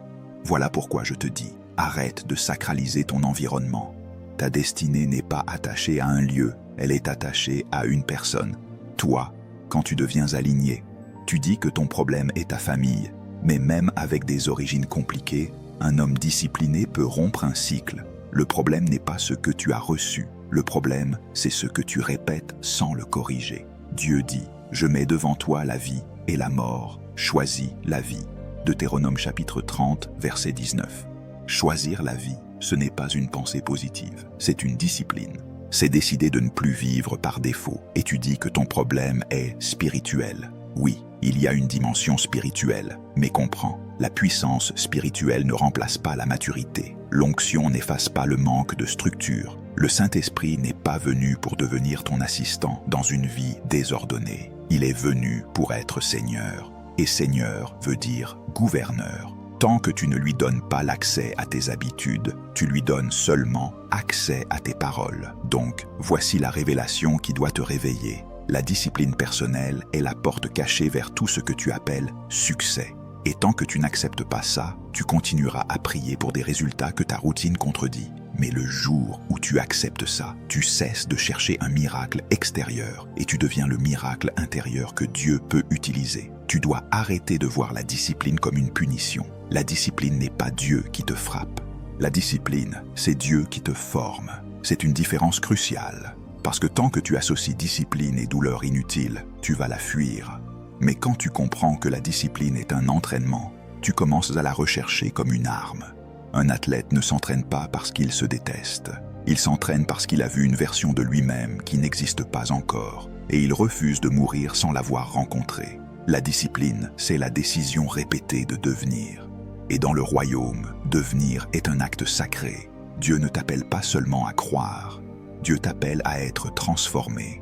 Voilà pourquoi je te dis, arrête de sacraliser ton environnement. Ta destinée n'est pas attachée à un lieu, elle est attachée à une personne. Toi, quand tu deviens aligné, tu dis que ton problème est ta famille, mais même avec des origines compliquées, un homme discipliné peut rompre un cycle. Le problème n'est pas ce que tu as reçu, le problème, c'est ce que tu répètes sans le corriger. Dieu dit, « Je mets devant toi la vie et la mort, choisis la vie. » Deutéronome chapitre 30, verset 19. Choisir la vie, ce n'est pas une pensée positive, c'est une discipline. C'est décider de ne plus vivre par défaut. Et tu dis que ton problème est spirituel. Oui, il y a une dimension spirituelle, mais comprends, la puissance spirituelle ne remplace pas la maturité. L'onction n'efface pas le manque de structure. Le Saint-Esprit n'est pas venu pour devenir ton assistant dans une vie désordonnée. Il est venu pour être Seigneur. Et Seigneur veut dire gouverneur. Tant que tu ne lui donnes pas l'accès à tes habitudes, tu lui donnes seulement accès à tes paroles. Donc, voici la révélation qui doit te réveiller. La discipline personnelle est la porte cachée vers tout ce que tu appelles succès. Et tant que tu n'acceptes pas ça, tu continueras à prier pour des résultats que ta routine contredit. Mais le jour où tu acceptes ça, tu cesses de chercher un miracle extérieur et tu deviens le miracle intérieur que Dieu peut utiliser. Tu dois arrêter de voir la discipline comme une punition. La discipline n'est pas Dieu qui te frappe. La discipline, c'est Dieu qui te forme. C'est une différence cruciale. Parce que tant que tu associes discipline et douleur inutile, tu vas la fuir. Mais quand tu comprends que la discipline est un entraînement, tu commences à la rechercher comme une arme. Un athlète ne s'entraîne pas parce qu'il se déteste. Il s'entraîne parce qu'il a vu une version de lui-même qui n'existe pas encore, et il refuse de mourir sans l'avoir rencontrée. La discipline, c'est la décision répétée de devenir. Et dans le royaume, devenir est un acte sacré. Dieu ne t'appelle pas seulement à croire, Dieu t'appelle à être transformé.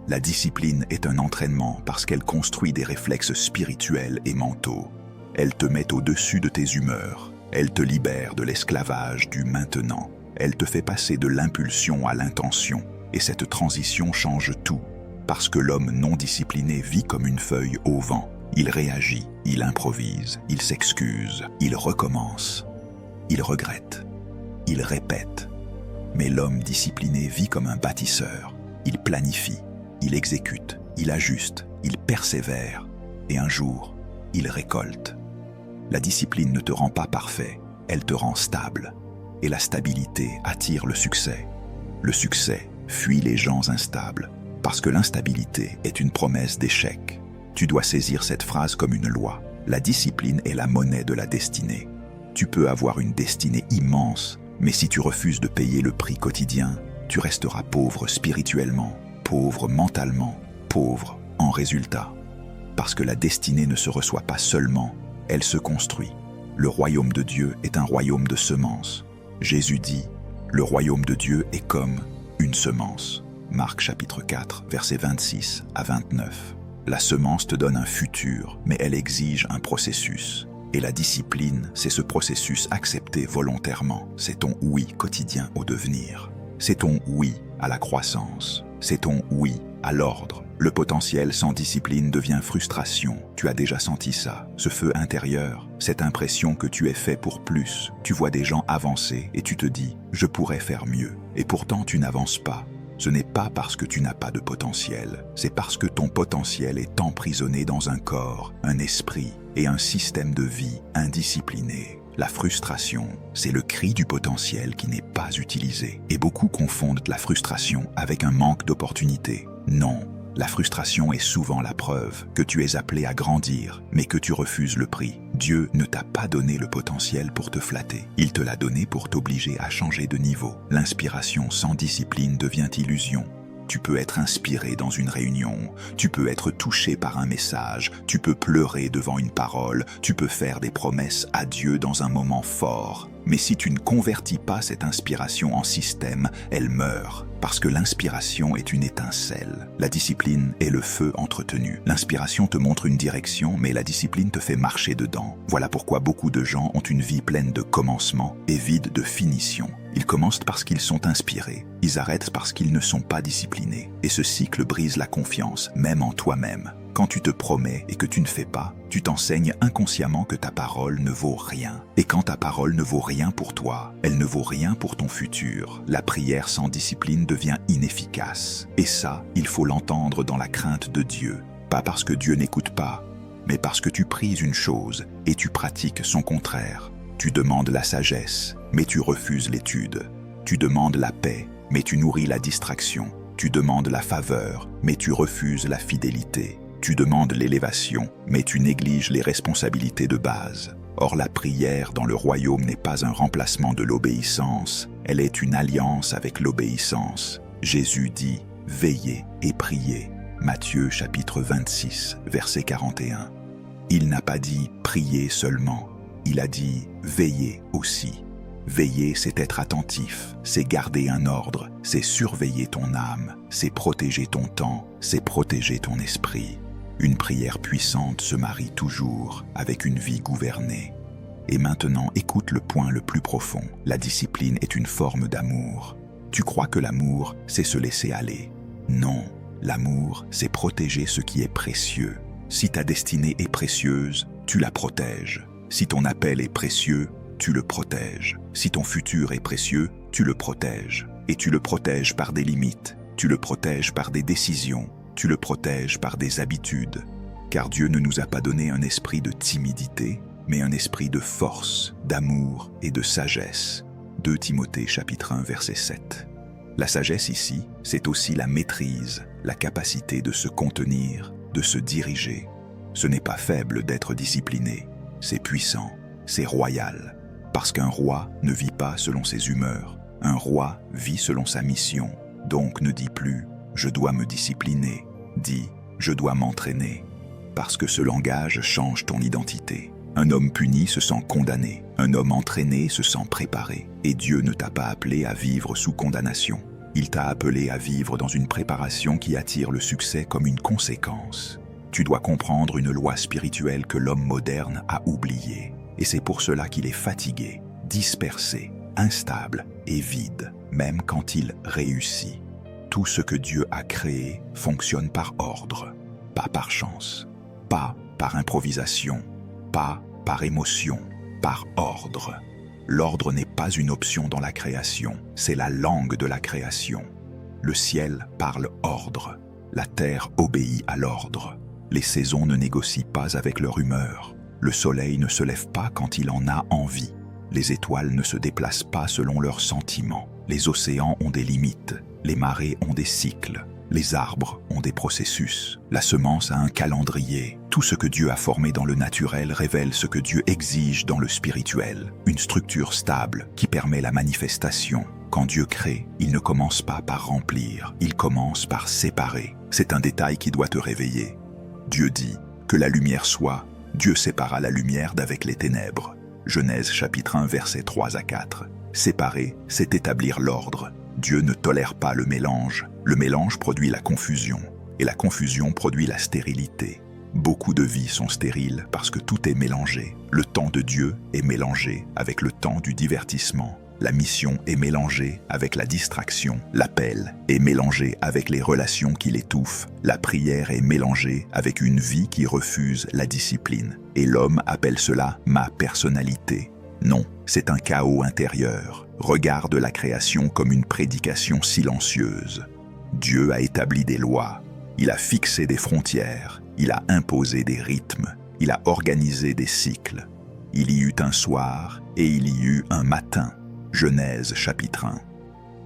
La discipline est un entraînement parce qu'elle construit des réflexes spirituels et mentaux. Elle te met au-dessus de tes humeurs, elle te libère de l'esclavage du maintenant. Elle te fait passer de l'impulsion à l'intention, et cette transition change tout, parce que l'homme non discipliné vit comme une feuille au vent. Il réagit, il improvise, il s'excuse, il recommence, il regrette, il répète. Mais l'homme discipliné vit comme un bâtisseur. Il planifie, il exécute, il ajuste, il persévère, et un jour, il récolte. La discipline ne te rend pas parfait, elle te rend stable. Et la stabilité attire le succès. Le succès fuit les gens instables, parce que l'instabilité est une promesse d'échec. Tu dois saisir cette phrase comme une loi. La discipline est la monnaie de la destinée. Tu peux avoir une destinée immense, mais si tu refuses de payer le prix quotidien, tu resteras pauvre spirituellement, pauvre mentalement, pauvre en résultat. Parce que la destinée ne se reçoit pas seulement, elle se construit. Le royaume de Dieu est un royaume de semences. Jésus dit, le royaume de Dieu est comme une semence. Marc chapitre 4, versets 26 à 29. La semence te donne un futur, mais elle exige un processus. Et la discipline, c'est ce processus accepté volontairement. C'est ton oui quotidien au devenir. C'est ton oui à la croissance. C'est ton oui à l'ordre. Le potentiel sans discipline devient frustration. Tu as déjà senti ça, ce feu intérieur, cette impression que tu es fait pour plus. Tu vois des gens avancer et tu te dis « je pourrais faire mieux ». Et pourtant tu n'avances pas. Ce n'est pas parce que tu n'as pas de potentiel, c'est parce que ton potentiel est emprisonné dans un corps, un esprit et un système de vie indiscipliné. La frustration, c'est le cri du potentiel qui n'est pas utilisé. Et beaucoup confondent la frustration avec un manque d'opportunité. Non, la frustration est souvent la preuve que tu es appelé à grandir, mais que tu refuses le prix. Dieu ne t'a pas donné le potentiel pour te flatter. Il te l'a donné pour t'obliger à changer de niveau. L'inspiration sans discipline devient illusion. Tu peux être inspiré dans une réunion, tu peux être touché par un message, tu peux pleurer devant une parole, tu peux faire des promesses à Dieu dans un moment fort. Mais si tu ne convertis pas cette inspiration en système, elle meurt. Parce que l'inspiration est une étincelle. La discipline est le feu entretenu. L'inspiration te montre une direction, mais la discipline te fait marcher dedans. Voilà pourquoi beaucoup de gens ont une vie pleine de commencements et vide de finition. Ils commencent parce qu'ils sont inspirés. Ils arrêtent parce qu'ils ne sont pas disciplinés. Et ce cycle brise la confiance, même en toi-même. Quand tu te promets et que tu ne fais pas, tu t'enseignes inconsciemment que ta parole ne vaut rien. Et quand ta parole ne vaut rien pour toi, elle ne vaut rien pour ton futur. La prière sans discipline devient inefficace. Et ça, il faut l'entendre dans la crainte de Dieu. Pas parce que Dieu n'écoute pas, mais parce que tu pries une chose et tu pratiques son contraire. Tu demandes la sagesse, mais tu refuses l'étude. Tu demandes la paix, mais tu nourris la distraction. Tu demandes la faveur, mais tu refuses la fidélité. Tu demandes l'élévation, mais tu négliges les responsabilités de base. Or, la prière dans le royaume n'est pas un remplacement de l'obéissance, elle est une alliance avec l'obéissance. Jésus dit « Veillez et priez ». Matthieu chapitre 26, verset 41. Il n'a pas dit « priez seulement », il a dit « veillez aussi ». Veiller, c'est être attentif, c'est garder un ordre, c'est surveiller ton âme, c'est protéger ton temps, c'est protéger ton esprit. Une prière puissante se marie toujours avec une vie gouvernée. Et maintenant, écoute le point le plus profond. La discipline est une forme d'amour. Tu crois que l'amour, c'est se laisser aller. Non, l'amour, c'est protéger ce qui est précieux. Si ta destinée est précieuse, tu la protèges. Si ton appel est précieux, tu le protèges. Si ton futur est précieux, tu le protèges. Et tu le protèges par des limites, tu le protèges par des décisions, tu le protèges par des habitudes. Car Dieu ne nous a pas donné un esprit de timidité, mais un esprit de force, d'amour et de sagesse. 2 Timothée chapitre 1 verset 7. La sagesse ici, c'est aussi la maîtrise, la capacité de se contenir, de se diriger. Ce n'est pas faible d'être discipliné, c'est puissant, c'est royal. Parce qu'un roi ne vit pas selon ses humeurs, Un roi vit selon sa mission, donc ne dis plus « je dois me discipliner », dis « je dois m'entraîner », parce que ce langage change ton identité. Un homme puni se sent condamné, un homme entraîné se sent préparé, et Dieu ne t'a pas appelé à vivre sous condamnation. Il t'a appelé à vivre dans une préparation qui attire le succès comme une conséquence. Tu dois comprendre une loi spirituelle que l'homme moderne a oubliée, et c'est pour cela qu'il est fatigué, dispersé, instable et vide, même quand il réussit. Tout ce que Dieu a créé fonctionne par ordre, pas par chance, pas par improvisation, pas par émotion, par ordre. L'ordre n'est pas une option dans la création, c'est la langue de la création. Le ciel parle ordre, la terre obéit à l'ordre. Les saisons ne négocient pas avec leur humeur, le soleil ne se lève pas quand il en a envie, les étoiles ne se déplacent pas selon leurs sentiments, les océans ont des limites, les marées ont des cycles, les arbres ont des processus, la semence a un calendrier. Tout ce que Dieu a formé dans le naturel révèle ce que Dieu exige dans le spirituel, une structure stable qui permet la manifestation. Quand Dieu crée, il ne commence pas par remplir, il commence par séparer. C'est un détail qui doit te réveiller. Dieu dit que la lumière soit, Dieu sépara la lumière d'avec les ténèbres. Genèse chapitre 1 versets 3 à 4. Séparer, c'est établir l'ordre. Dieu ne tolère pas le mélange. Le mélange produit la confusion, et la confusion produit la stérilité. Beaucoup de vies sont stériles parce que tout est mélangé. Le temps de Dieu est mélangé avec le temps du divertissement. La mission est mélangée avec la distraction. L'appel est mélangé avec les relations qui l'étouffent. La prière est mélangée avec une vie qui refuse la discipline. Et l'homme appelle cela « ma personnalité ». Non, c'est un chaos intérieur. Regarde la création comme une prédication silencieuse. Dieu a établi des lois, il a fixé des frontières, il a imposé des rythmes, il a organisé des cycles. Il y eut un soir et il y eut un matin. Genèse chapitre 1.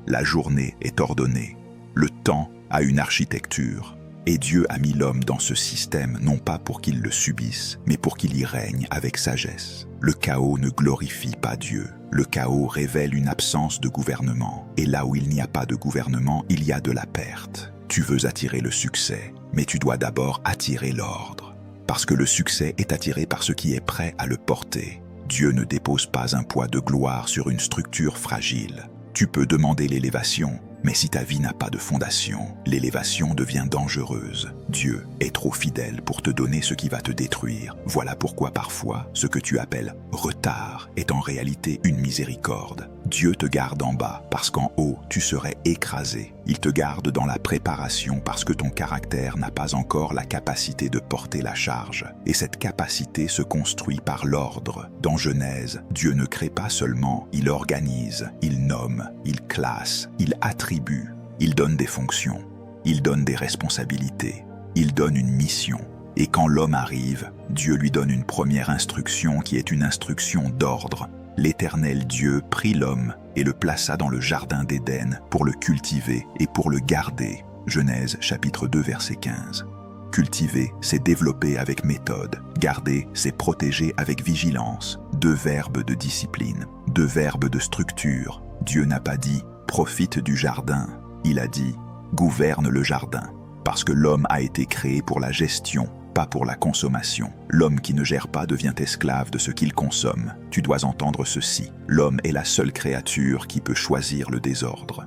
La journée est ordonnée, le temps a une architecture, et Dieu a mis l'homme dans ce système non pas pour qu'il le subisse, mais pour qu'il y règne avec sagesse. Le chaos ne glorifie pas Dieu. Le chaos révèle une absence de gouvernement. Et là où il n'y a pas de gouvernement, il y a de la perte. Tu veux attirer le succès, mais tu dois d'abord attirer l'ordre. Parce que le succès est attiré par ce qui est prêt à le porter. Dieu ne dépose pas un poids de gloire sur une structure fragile. Tu peux demander l'élévation, mais si ta vie n'a pas de fondation, l'élévation devient dangereuse. Dieu est trop fidèle pour te donner ce qui va te détruire. Voilà pourquoi parfois, ce que tu appelles retard est en réalité une miséricorde. Dieu te garde en bas parce qu'en haut, tu serais écrasé. Il te garde dans la préparation parce que ton caractère n'a pas encore la capacité de porter la charge. Et cette capacité se construit par l'ordre. Dans Genèse, Dieu ne crée pas seulement, il organise, il nomme, il classe, il attribue, il donne des fonctions, il donne des responsabilités, il donne une mission. Et quand l'homme arrive, Dieu lui donne une première instruction qui est une instruction d'ordre. L'Éternel Dieu prit l'homme et le plaça dans le jardin d'Éden pour le cultiver et pour le garder. Genèse chapitre 2 verset 15. Cultiver, c'est développer avec méthode. Garder, c'est protéger avec vigilance. Deux verbes de discipline, deux verbes de structure. Dieu n'a pas dit « profite du jardin », il a dit « gouverne le jardin ». Parce que l'homme a été créé pour la gestion, pas pour la consommation. L'homme qui ne gère pas devient esclave de ce qu'il consomme. Tu dois entendre ceci. L'homme est la seule créature qui peut choisir le désordre.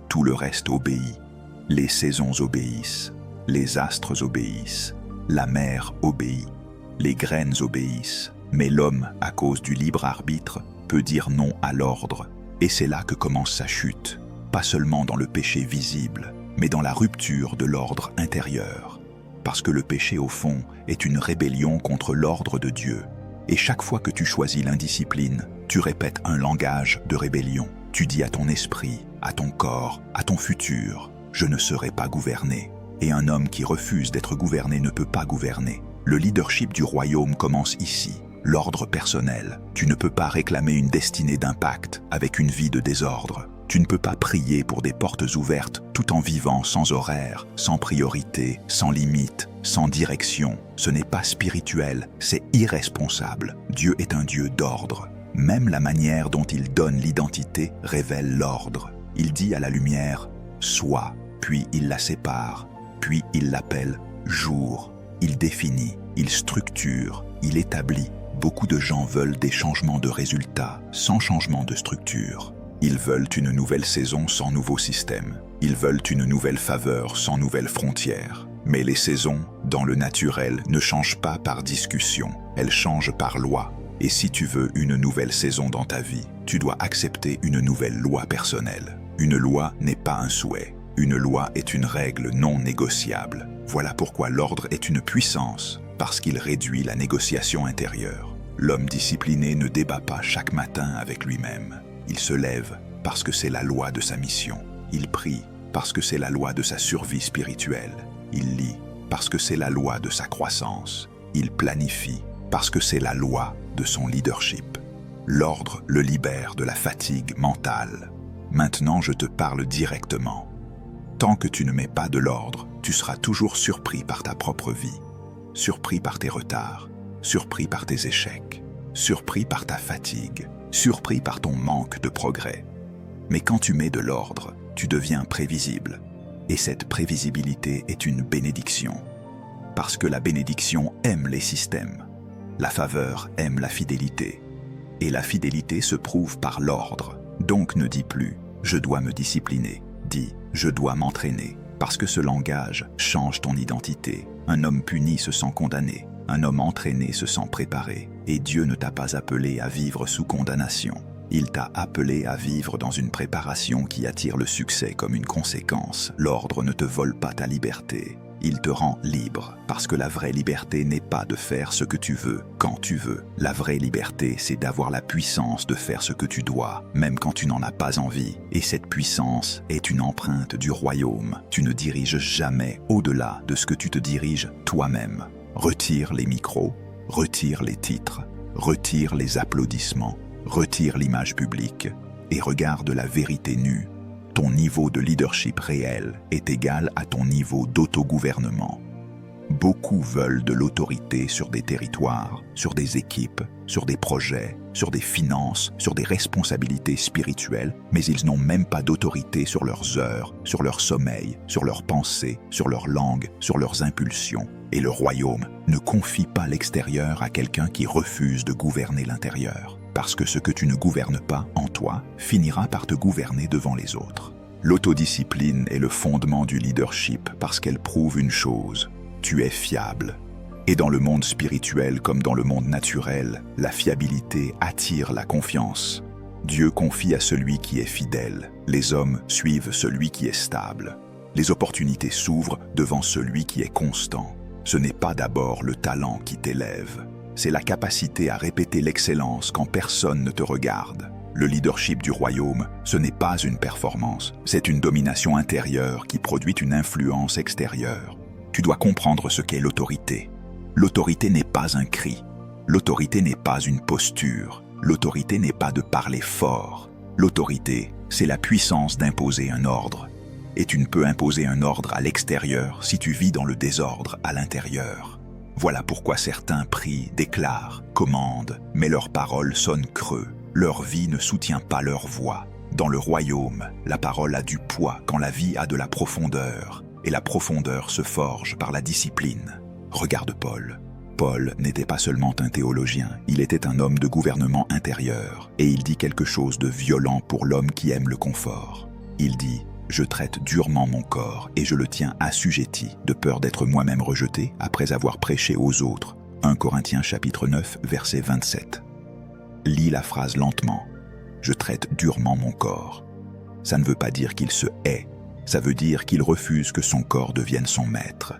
Tout le reste obéit. Les saisons obéissent. Les astres obéissent. La mer obéit. Les graines obéissent. Mais l'homme, à cause du libre arbitre, peut dire non à l'ordre. Et c'est là que commence sa chute. Pas seulement dans le péché visible, mais dans la rupture de l'ordre intérieur. Parce que le péché, au fond, est une rébellion contre l'ordre de Dieu. Et chaque fois que tu choisis l'indiscipline, tu répètes un langage de rébellion. Tu dis à ton esprit, à ton corps, à ton futur, « Je ne serai pas gouverné ». Et un homme qui refuse d'être gouverné ne peut pas gouverner. Le leadership du royaume commence ici. L'ordre personnel. Tu ne peux pas réclamer une destinée d'impact avec une vie de désordre. Tu ne peux pas prier pour des portes ouvertes tout en vivant sans horaire, sans priorité, sans limite, sans direction. Ce n'est pas spirituel, c'est irresponsable. Dieu est un Dieu d'ordre. Même la manière dont il donne l'identité révèle l'ordre. Il dit à la lumière « sois », puis il la sépare, puis il l'appelle « jour ». Il définit, il structure, il établit. Beaucoup de gens veulent des changements de résultats sans changement de structure. Ils veulent une nouvelle saison sans nouveau système. Ils veulent une nouvelle faveur sans nouvelles frontières. Mais les saisons, dans le naturel, ne changent pas par discussion. Elles changent par loi. Et si tu veux une nouvelle saison dans ta vie, tu dois accepter une nouvelle loi personnelle. Une loi n'est pas un souhait. Une loi est une règle non négociable. Voilà pourquoi l'ordre est une puissance, parce qu'il réduit la négociation intérieure. L'homme discipliné ne débat pas chaque matin avec lui-même. Il se lève parce que c'est la loi de sa mission. Il prie parce que c'est la loi de sa survie spirituelle. Il lit parce que c'est la loi de sa croissance. Il planifie parce que c'est la loi de son leadership. L'ordre le libère de la fatigue mentale. Maintenant, je te parle directement. Tant que tu ne mets pas de l'ordre, tu seras toujours surpris par ta propre vie, surpris par tes retards, surpris par tes échecs, surpris par ta fatigue, surpris par ton manque de progrès. Mais quand tu mets de l'ordre, tu deviens prévisible. Et cette prévisibilité est une bénédiction. Parce que la bénédiction aime les systèmes. La faveur aime la fidélité. Et la fidélité se prouve par l'ordre. Donc ne dis plus « je dois me discipliner ». Dis « je dois m'entraîner ». Parce que ce langage change ton identité. Un homme puni se sent condamné. Un homme entraîné se sent préparé. Et Dieu ne t'a pas appelé à vivre sous condamnation. Il t'a appelé à vivre dans une préparation qui attire le succès comme une conséquence. L'ordre ne te vole pas ta liberté. Il te rend libre, parce que la vraie liberté n'est pas de faire ce que tu veux, quand tu veux. La vraie liberté, c'est d'avoir la puissance de faire ce que tu dois, même quand tu n'en as pas envie. Et cette puissance est une empreinte du royaume. Tu ne diriges jamais au-delà de ce que tu te diriges toi-même. Retire les micros, retire les titres, retire les applaudissements, retire l'image publique et regarde la vérité nue. Ton niveau de leadership réel est égal à ton niveau d'autogouvernement. Beaucoup veulent de l'autorité sur des territoires, sur des équipes, sur des projets, sur des finances, sur des responsabilités spirituelles, mais ils n'ont même pas d'autorité sur leurs heures, sur leur sommeil, sur leurs pensées, sur leur langue, sur leurs impulsions. Et le royaume ne confie pas l'extérieur à quelqu'un qui refuse de gouverner l'intérieur. Parce que ce que tu ne gouvernes pas en toi finira par te gouverner devant les autres. L'autodiscipline est le fondement du leadership parce qu'elle prouve une chose, tu es fiable. Et dans le monde spirituel comme dans le monde naturel, la fiabilité attire la confiance. Dieu confie à celui qui est fidèle, les hommes suivent celui qui est stable. Les opportunités s'ouvrent devant celui qui est constant. Ce n'est pas d'abord le talent qui t'élève. C'est la capacité à répéter l'excellence quand personne ne te regarde. Le leadership du royaume, ce n'est pas une performance, c'est une domination intérieure qui produit une influence extérieure. Tu dois comprendre ce qu'est l'autorité. L'autorité n'est pas un cri. L'autorité n'est pas une posture. L'autorité n'est pas de parler fort. L'autorité, c'est la puissance d'imposer un ordre. Et tu ne peux imposer un ordre à l'extérieur si tu vis dans le désordre à l'intérieur. Voilà pourquoi certains prient, déclarent, commandent, mais leurs paroles sonnent creux. Leur vie ne soutient pas leur voix. Dans le royaume, la parole a du poids quand la vie a de la profondeur, et la profondeur se forge par la discipline. Regarde Paul. Paul n'était pas seulement un théologien, il était un homme de gouvernement intérieur, et il dit quelque chose de violent pour l'homme qui aime le confort. Il dit « Je traite durement mon corps et je le tiens assujetti, de peur d'être moi-même rejeté après avoir prêché aux autres. » 1 Corinthiens chapitre 9, verset 27. Lis la phrase lentement. « Je traite durement mon corps ». Ça ne veut pas dire qu'il se hait, ça veut dire qu'il refuse que son corps devienne son maître.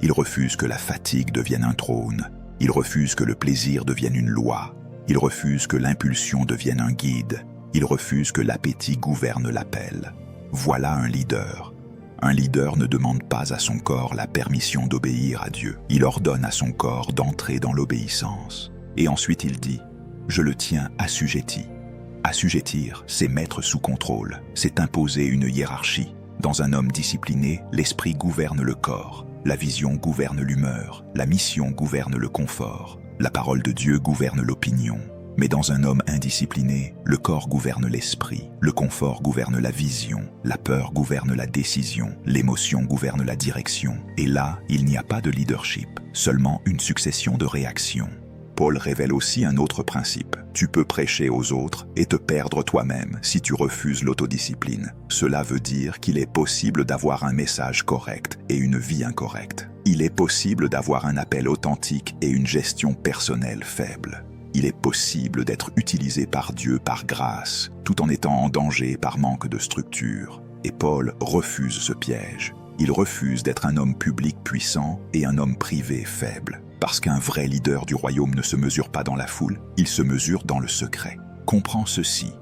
Il refuse que la fatigue devienne un trône. Il refuse que le plaisir devienne une loi. Il refuse que l'impulsion devienne un guide. Il refuse que l'appétit gouverne l'appel. Voilà un leader. Un leader ne demande pas à son corps la permission d'obéir à Dieu. Il ordonne à son corps d'entrer dans l'obéissance. Et ensuite il dit « Je le tiens assujetti ». Assujettir, c'est mettre sous contrôle, c'est imposer une hiérarchie. Dans un homme discipliné, l'esprit gouverne le corps, la vision gouverne l'humeur, la mission gouverne le confort, la parole de Dieu gouverne l'opinion. Mais dans un homme indiscipliné, le corps gouverne l'esprit, le confort gouverne la vision, la peur gouverne la décision, l'émotion gouverne la direction. Et là, il n'y a pas de leadership, seulement une succession de réactions. Paul révèle aussi un autre principe. Tu peux prêcher aux autres et te perdre toi-même si tu refuses l'autodiscipline. Cela veut dire qu'il est possible d'avoir un message correct et une vie incorrecte. Il est possible d'avoir un appel authentique et une gestion personnelle faible. Il est possible d'être utilisé par Dieu par grâce, tout en étant en danger par manque de structure. Et Paul refuse ce piège. Il refuse d'être un homme public puissant et un homme privé faible. Parce qu'un vrai leader du royaume ne se mesure pas dans la foule, il se mesure dans le secret. Comprends ceci.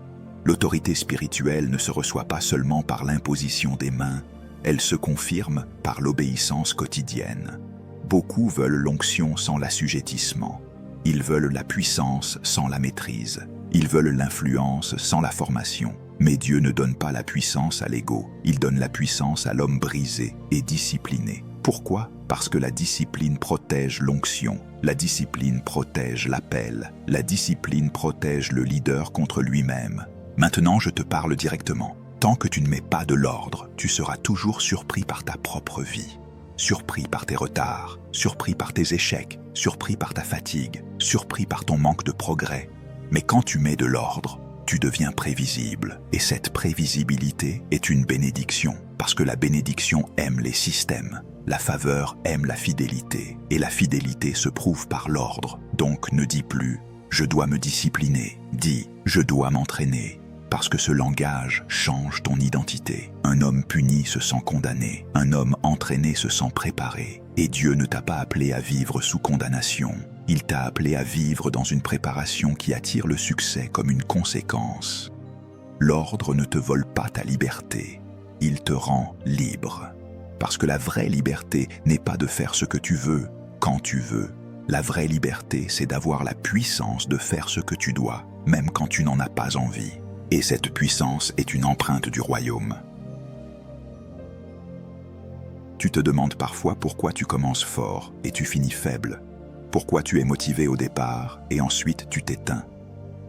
L'autorité spirituelle ne se reçoit pas seulement par l'imposition des mains, elle se confirme par l'obéissance quotidienne. Beaucoup veulent l'onction sans l'assujettissement. Ils veulent la puissance sans la maîtrise. Ils veulent l'influence sans la formation. Mais Dieu ne donne pas la puissance à l'ego. Il donne la puissance à l'homme brisé et discipliné. Pourquoi ? Parce que la discipline protège l'onction. La discipline protège l'appel. La discipline protège le leader contre lui-même. Maintenant, je te parle directement. Tant que tu ne mets pas de l'ordre, tu seras toujours surpris par ta propre vie. Surpris par tes retards, surpris par tes échecs, surpris par ta fatigue, surpris par ton manque de progrès. Mais quand tu mets de l'ordre, tu deviens prévisible. Et cette prévisibilité est une bénédiction, parce que la bénédiction aime les systèmes. La faveur aime la fidélité, et la fidélité se prouve par l'ordre. Donc ne dis plus « je dois me discipliner », dis « je dois m'entraîner ». Parce que ce langage change ton identité. Un homme puni se sent condamné, un homme entraîné se sent préparé. Et Dieu ne t'a pas appelé à vivre sous condamnation. Il t'a appelé à vivre dans une préparation qui attire le succès comme une conséquence. L'ordre ne te vole pas ta liberté, il te rend libre. Parce que la vraie liberté n'est pas de faire ce que tu veux, quand tu veux. La vraie liberté, c'est d'avoir la puissance de faire ce que tu dois, même quand tu n'en as pas envie. Et cette puissance est une empreinte du royaume. Tu te demandes parfois pourquoi tu commences fort et tu finis faible. Pourquoi tu es motivé au départ et ensuite tu t'éteins.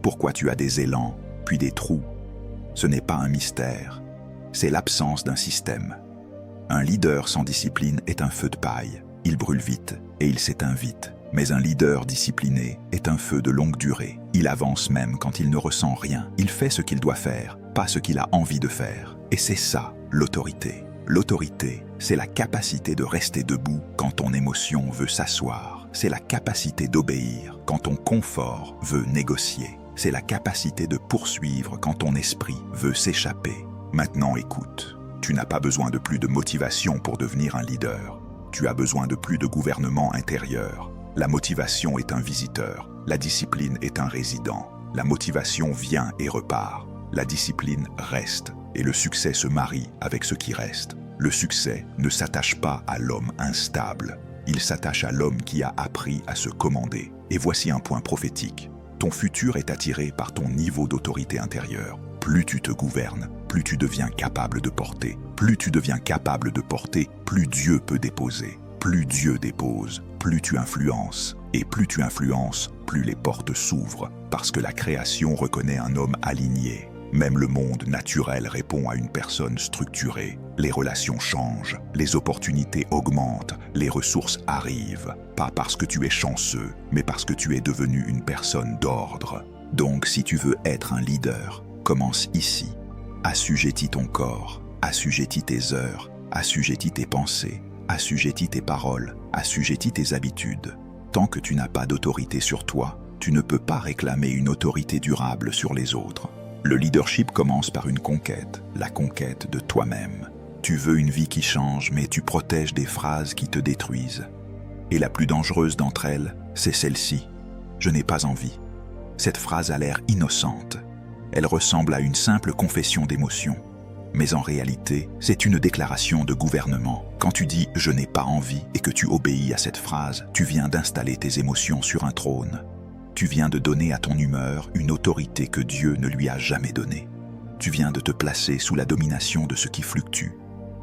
Pourquoi tu as des élans, puis des trous. Ce n'est pas un mystère, c'est l'absence d'un système. Un leader sans discipline est un feu de paille. Il brûle vite et il s'éteint vite. Mais un leader discipliné est un feu de longue durée. Il avance même quand il ne ressent rien. Il fait ce qu'il doit faire, pas ce qu'il a envie de faire. Et c'est ça, l'autorité. L'autorité, c'est la capacité de rester debout quand ton émotion veut s'asseoir. C'est la capacité d'obéir quand ton confort veut négocier. C'est la capacité de poursuivre quand ton esprit veut s'échapper. Maintenant écoute, tu n'as pas besoin de plus de motivation pour devenir un leader. Tu as besoin de plus de gouvernement intérieur. La motivation est un visiteur, la discipline est un résident. La motivation vient et repart. La discipline reste et le succès se marie avec ce qui reste. Le succès ne s'attache pas à l'homme instable. Il s'attache à l'homme qui a appris à se commander. Et voici un point prophétique. Ton futur est attiré par ton niveau d'autorité intérieure. Plus tu te gouvernes, plus tu deviens capable de porter. Plus tu deviens capable de porter, plus Dieu peut déposer. Plus Dieu dépose, plus tu influences. Et plus tu influences, plus les portes s'ouvrent. Parce que la création reconnaît un homme aligné. Même le monde naturel répond à une personne structurée. Les relations changent, les opportunités augmentent, les ressources arrivent. Pas parce que tu es chanceux, mais parce que tu es devenu une personne d'ordre. Donc si tu veux être un leader, commence ici. Assujettis ton corps, assujettis tes heures, assujettis tes pensées, assujettis tes paroles, assujettis tes habitudes. Tant que tu n'as pas d'autorité sur toi, tu ne peux pas réclamer une autorité durable sur les autres. Le leadership commence par une conquête, la conquête de toi-même. Tu veux une vie qui change, mais tu protèges des phrases qui te détruisent. Et la plus dangereuse d'entre elles, c'est celle-ci. Je n'ai pas envie. Cette phrase a l'air innocente. Elle ressemble à une simple confession d'émotion. Mais en réalité, c'est une déclaration de gouvernement. Quand tu dis « je n'ai pas envie » et que tu obéis à cette phrase, tu viens d'installer tes émotions sur un trône. Tu viens de donner à ton humeur une autorité que Dieu ne lui a jamais donnée. Tu viens de te placer sous la domination de ce qui fluctue.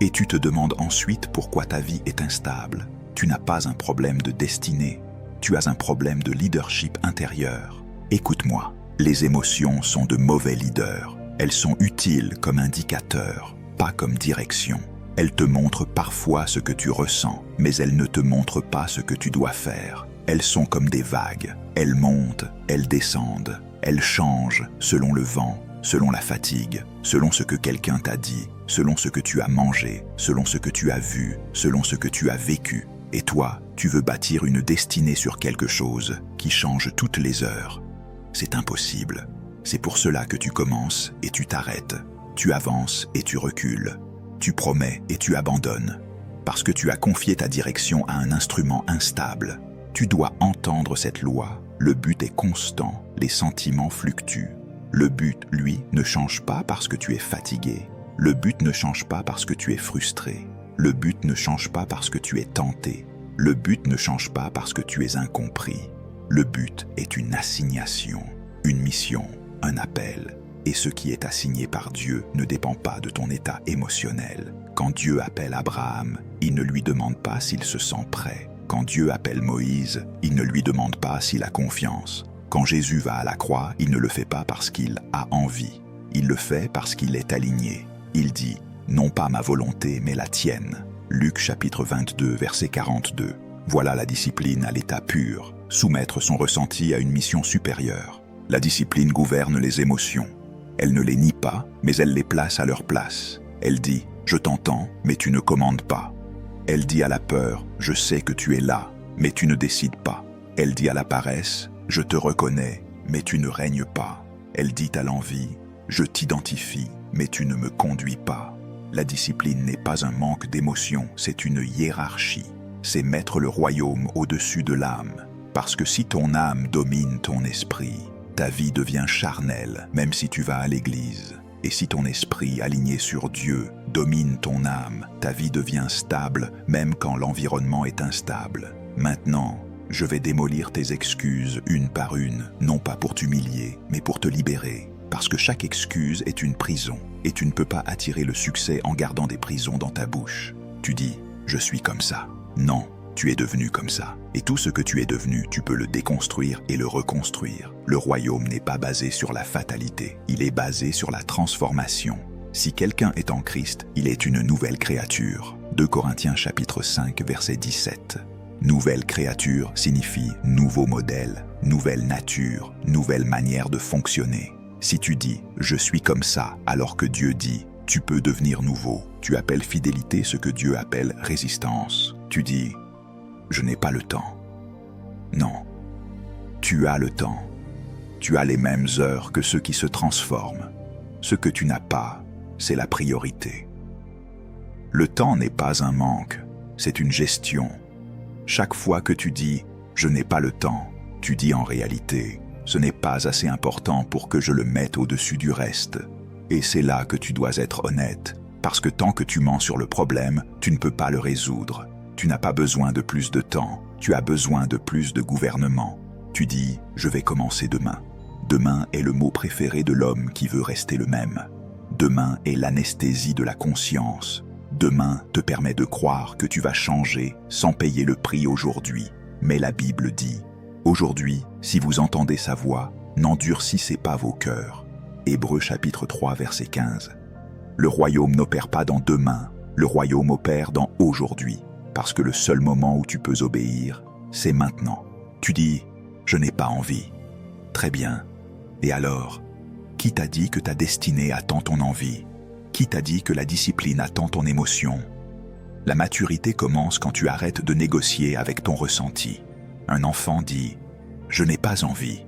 Et tu te demandes ensuite pourquoi ta vie est instable. Tu n'as pas un problème de destinée, tu as un problème de leadership intérieur. Écoute-moi, les émotions sont de mauvais leaders. Elles sont utiles comme indicateurs, pas comme direction. Elles te montrent parfois ce que tu ressens, mais elles ne te montrent pas ce que tu dois faire. Elles sont comme des vagues. Elles montent, elles descendent. Elles changent selon le vent, selon la fatigue, selon ce que quelqu'un t'a dit, selon ce que tu as mangé, selon ce que tu as vu, selon ce que tu as vécu. Et toi, tu veux bâtir une destinée sur quelque chose qui change toutes les heures. C'est impossible. C'est pour cela que tu commences et tu t'arrêtes. Tu avances et tu recules. Tu promets et tu abandonnes. Parce que tu as confié ta direction à un instrument instable. Tu dois entendre cette loi. Le but est constant, les sentiments fluctuent. Le but, lui, ne change pas parce que tu es fatigué. Le but ne change pas parce que tu es frustré. Le but ne change pas parce que tu es tenté. Le but ne change pas parce que tu es incompris. Le but est une assignation, une mission, un appel. Et ce qui est assigné par Dieu ne dépend pas de ton état émotionnel. Quand Dieu appelle Abraham, il ne lui demande pas s'il se sent prêt. Quand Dieu appelle Moïse, il ne lui demande pas s'il a confiance. Quand Jésus va à la croix, il ne le fait pas parce qu'il a envie. Il le fait parce qu'il est aligné. Il dit « Non pas ma volonté, mais la tienne ». Luc chapitre 22, verset 42. Voilà la discipline à l'état pur. Soumettre son ressenti à une mission supérieure. La discipline gouverne les émotions. Elle ne les nie pas, mais elle les place à leur place. Elle dit « Je t'entends, mais tu ne commandes pas ». Elle dit à la peur « Je sais que tu es là, mais tu ne décides pas ». Elle dit à la paresse « Je te reconnais, mais tu ne règnes pas ». Elle dit à l'envie « Je t'identifie, mais tu ne me conduis pas ». La discipline n'est pas un manque d'émotion, c'est une hiérarchie. C'est mettre le royaume au-dessus de l'âme. Parce que si ton âme domine ton esprit, ta vie devient charnelle, même si tu vas à l'église. Et si ton esprit, aligné sur Dieu, domine ton âme, ta vie devient stable, même quand l'environnement est instable. Maintenant, je vais démolir tes excuses une par une, non pas pour t'humilier, mais pour te libérer. Parce que chaque excuse est une prison, et tu ne peux pas attirer le succès en gardant des prisons dans ta bouche. Tu dis « je suis comme ça ». Non, tu es devenu comme ça. Et tout ce que tu es devenu, tu peux le déconstruire et le reconstruire. Le royaume n'est pas basé sur la fatalité, il est basé sur la transformation. Si quelqu'un est en Christ, il est une nouvelle créature. 2 Corinthiens chapitre 5, verset 17. Nouvelle créature signifie nouveau modèle, nouvelle nature, nouvelle manière de fonctionner. Si tu dis « je suis comme ça » alors que Dieu dit « tu peux devenir nouveau », tu appelles fidélité ce que Dieu appelle résistance. Tu dis « je n'ai pas le temps ». Non, tu as le temps. Tu as les mêmes heures que ceux qui se transforment. Ce que tu n'as pas, c'est la priorité. Le temps n'est pas un manque, c'est une gestion. Chaque fois que tu dis « je n'ai pas le temps », tu dis en réalité « ce n'est pas assez important pour que je le mette au-dessus du reste ». Et c'est là que tu dois être honnête, parce que tant que tu mens sur le problème, tu ne peux pas le résoudre. Tu n'as pas besoin de plus de temps, tu as besoin de plus de gouvernement. Tu dis « je vais commencer demain ». Demain est le mot préféré de l'homme qui veut rester le même. Demain est l'anesthésie de la conscience. Demain te permet de croire que tu vas changer sans payer le prix aujourd'hui. Mais la Bible dit « Aujourd'hui, si vous entendez sa voix, n'endurcissez pas vos cœurs ». Hébreux chapitre 3, verset 15. Le royaume n'opère pas dans demain, le royaume opère dans aujourd'hui. Parce que le seul moment où tu peux obéir, c'est maintenant. Tu dis « je n'ai pas envie ». Très bien. Et alors, qui t'a dit que ta destinée attend ton envie? Qui t'a dit que la discipline attend ton émotion? La maturité commence quand tu arrêtes de négocier avec ton ressenti. Un enfant dit « je n'ai pas envie ».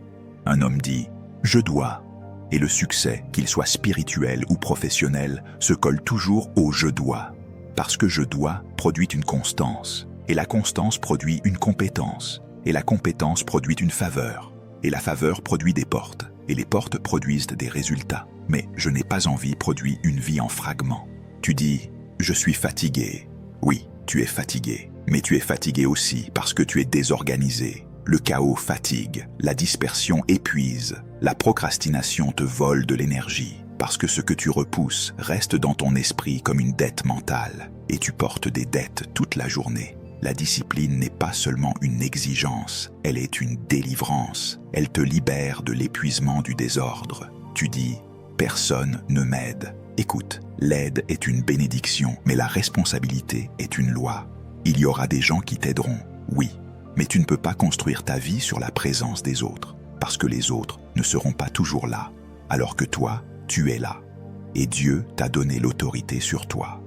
Un homme dit « je dois ». Et le succès, qu'il soit spirituel ou professionnel, se colle toujours au « je dois ». Parce que « je dois » produit une constance, et la constance produit une compétence, et la compétence produit une faveur, et la faveur produit des portes, et les portes produisent des résultats. Mais « je n'ai pas envie » produit une vie en fragments. Tu dis « je suis fatigué ». Oui, tu es fatigué, mais tu es fatigué aussi parce que tu es désorganisé. Le chaos fatigue, la dispersion épuise, la procrastination te vole de l'énergie, parce que ce que tu repousses reste dans ton esprit comme une dette mentale, et tu portes des dettes toute la journée. La discipline n'est pas seulement une exigence, elle est une délivrance. Elle te libère de l'épuisement du désordre. Tu dis « personne ne m'aide ». Écoute, l'aide est une bénédiction, mais la responsabilité est une loi. Il y aura des gens qui t'aideront, oui, mais tu ne peux pas construire ta vie sur la présence des autres, parce que les autres ne seront pas toujours là, alors que toi, tu es là. Et Dieu t'a donné l'autorité sur toi.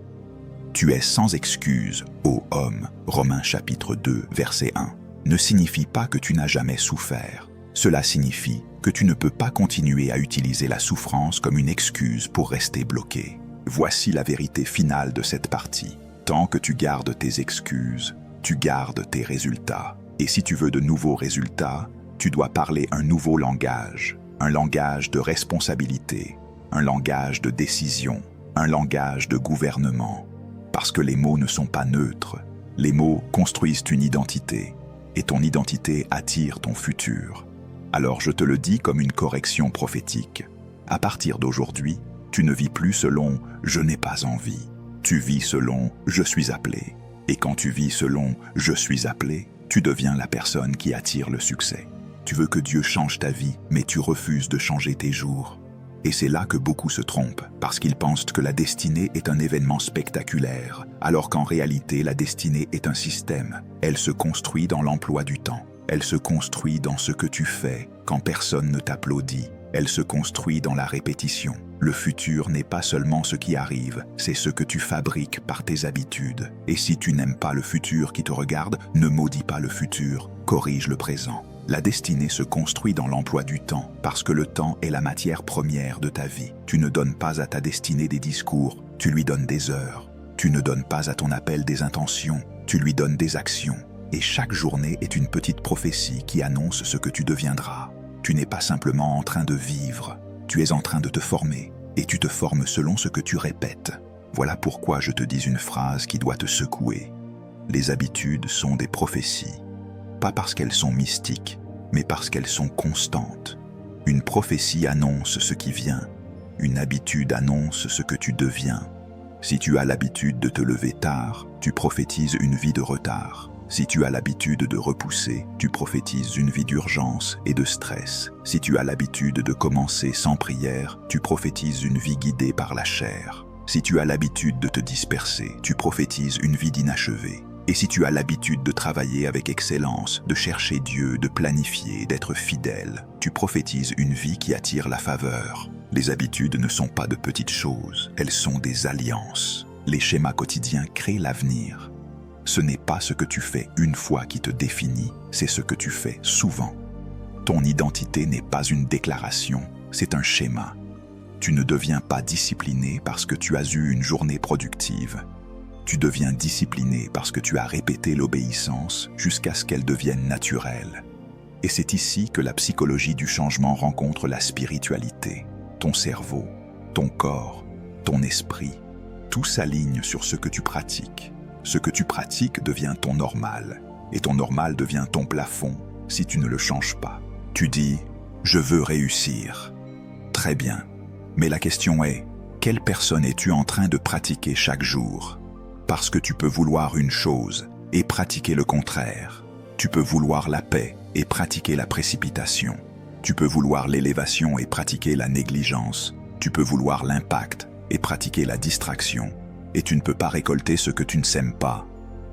Tu es sans excuse, ô homme, Romains chapitre 2, verset 1, ne signifie pas que tu n'as jamais souffert. Cela signifie que tu ne peux pas continuer à utiliser la souffrance comme une excuse pour rester bloqué. Voici la vérité finale de cette partie. Tant que tu gardes tes excuses, tu gardes tes résultats. Et si tu veux de nouveaux résultats, tu dois parler un nouveau langage, un langage de responsabilité, un langage de décision, un langage de gouvernement. Parce que les mots ne sont pas neutres. Les mots construisent une identité, et ton identité attire ton futur. Alors je te le dis comme une correction prophétique. À partir d'aujourd'hui, tu ne vis plus selon « je n'ai pas envie ». Tu vis selon « je suis appelé ». Et quand tu vis selon « je suis appelé », tu deviens la personne qui attire le succès. Tu veux que Dieu change ta vie, mais tu refuses de changer tes jours. Et c'est là que beaucoup se trompent, parce qu'ils pensent que la destinée est un événement spectaculaire, alors qu'en réalité, la destinée est un système. Elle se construit dans l'emploi du temps. Elle se construit dans ce que tu fais quand personne ne t'applaudit. Elle se construit dans la répétition. Le futur n'est pas seulement ce qui arrive, c'est ce que tu fabriques par tes habitudes. Et si tu n'aimes pas le futur qui te regarde, ne maudis pas le futur, corrige le présent. La destinée se construit dans l'emploi du temps, parce que le temps est la matière première de ta vie. Tu ne donnes pas à ta destinée des discours, tu lui donnes des heures. Tu ne donnes pas à ton appel des intentions, tu lui donnes des actions. Et chaque journée est une petite prophétie qui annonce ce que tu deviendras. Tu n'es pas simplement en train de vivre, tu es en train de te former, et tu te formes selon ce que tu répètes. Voilà pourquoi je te dis une phrase qui doit te secouer. Les habitudes sont des prophéties. Pas parce qu'elles sont mystiques, mais parce qu'elles sont constantes. Une prophétie annonce ce qui vient. Une habitude annonce ce que tu deviens. Si tu as l'habitude de te lever tard, tu prophétises une vie de retard. Si tu as l'habitude de repousser, tu prophétises une vie d'urgence et de stress. Si tu as l'habitude de commencer sans prière, tu prophétises une vie guidée par la chair. Si tu as l'habitude de te disperser, tu prophétises une vie d'inachevé. Et si tu as l'habitude de travailler avec excellence, de chercher Dieu, de planifier, d'être fidèle, tu prophétises une vie qui attire la faveur. Les habitudes ne sont pas de petites choses, elles sont des alliances. Les schémas quotidiens créent l'avenir. Ce n'est pas ce que tu fais une fois qui te définit, c'est ce que tu fais souvent. Ton identité n'est pas une déclaration, c'est un schéma. Tu ne deviens pas discipliné parce que tu as eu une journée productive. Tu deviens discipliné parce que tu as répété l'obéissance jusqu'à ce qu'elle devienne naturelle. Et c'est ici que la psychologie du changement rencontre la spiritualité. Ton cerveau, ton corps, ton esprit, tout s'aligne sur ce que tu pratiques. Ce que tu pratiques devient ton normal, et ton normal devient ton plafond si tu ne le changes pas. Tu dis « je veux réussir ». Très bien, mais la question est « quelle personne es-tu en train de pratiquer chaque jour ?» Parce que tu peux vouloir une chose et pratiquer le contraire. Tu peux vouloir la paix et pratiquer la précipitation. Tu peux vouloir l'élévation et pratiquer la négligence. Tu peux vouloir l'impact et pratiquer la distraction. Et tu ne peux pas récolter ce que tu ne sèmes pas.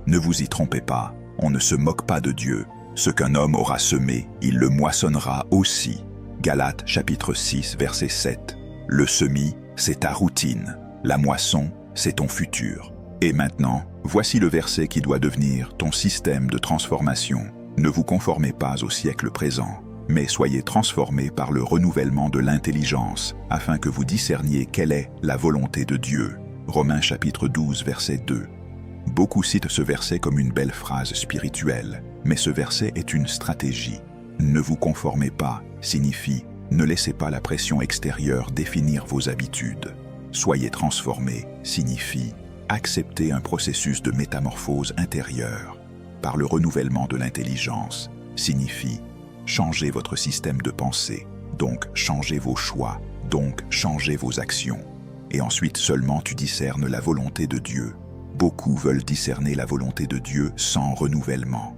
Ne vous y trompez pas, on ne se moque pas de Dieu. Ce qu'un homme aura semé, il le moissonnera aussi. Galates chapitre 6, verset 7. Le semis, c'est ta routine. La moisson, c'est ton futur. Et maintenant, voici le verset qui doit devenir ton système de transformation. Ne vous conformez pas au siècle présent, mais soyez transformés par le renouvellement de l'intelligence, afin que vous discerniez quelle est la volonté de Dieu. Romains chapitre 12, verset 2. Beaucoup citent ce verset comme une belle phrase spirituelle, mais ce verset est une stratégie. Ne vous conformez pas signifie ne laissez pas la pression extérieure définir vos habitudes. Soyez transformés signifie accepter un processus de métamorphose intérieure par le renouvellement de l'intelligence signifie changer votre système de pensée, donc changer vos choix, donc changer vos actions. Et ensuite seulement tu discernes la volonté de Dieu. Beaucoup veulent discerner la volonté de Dieu sans renouvellement.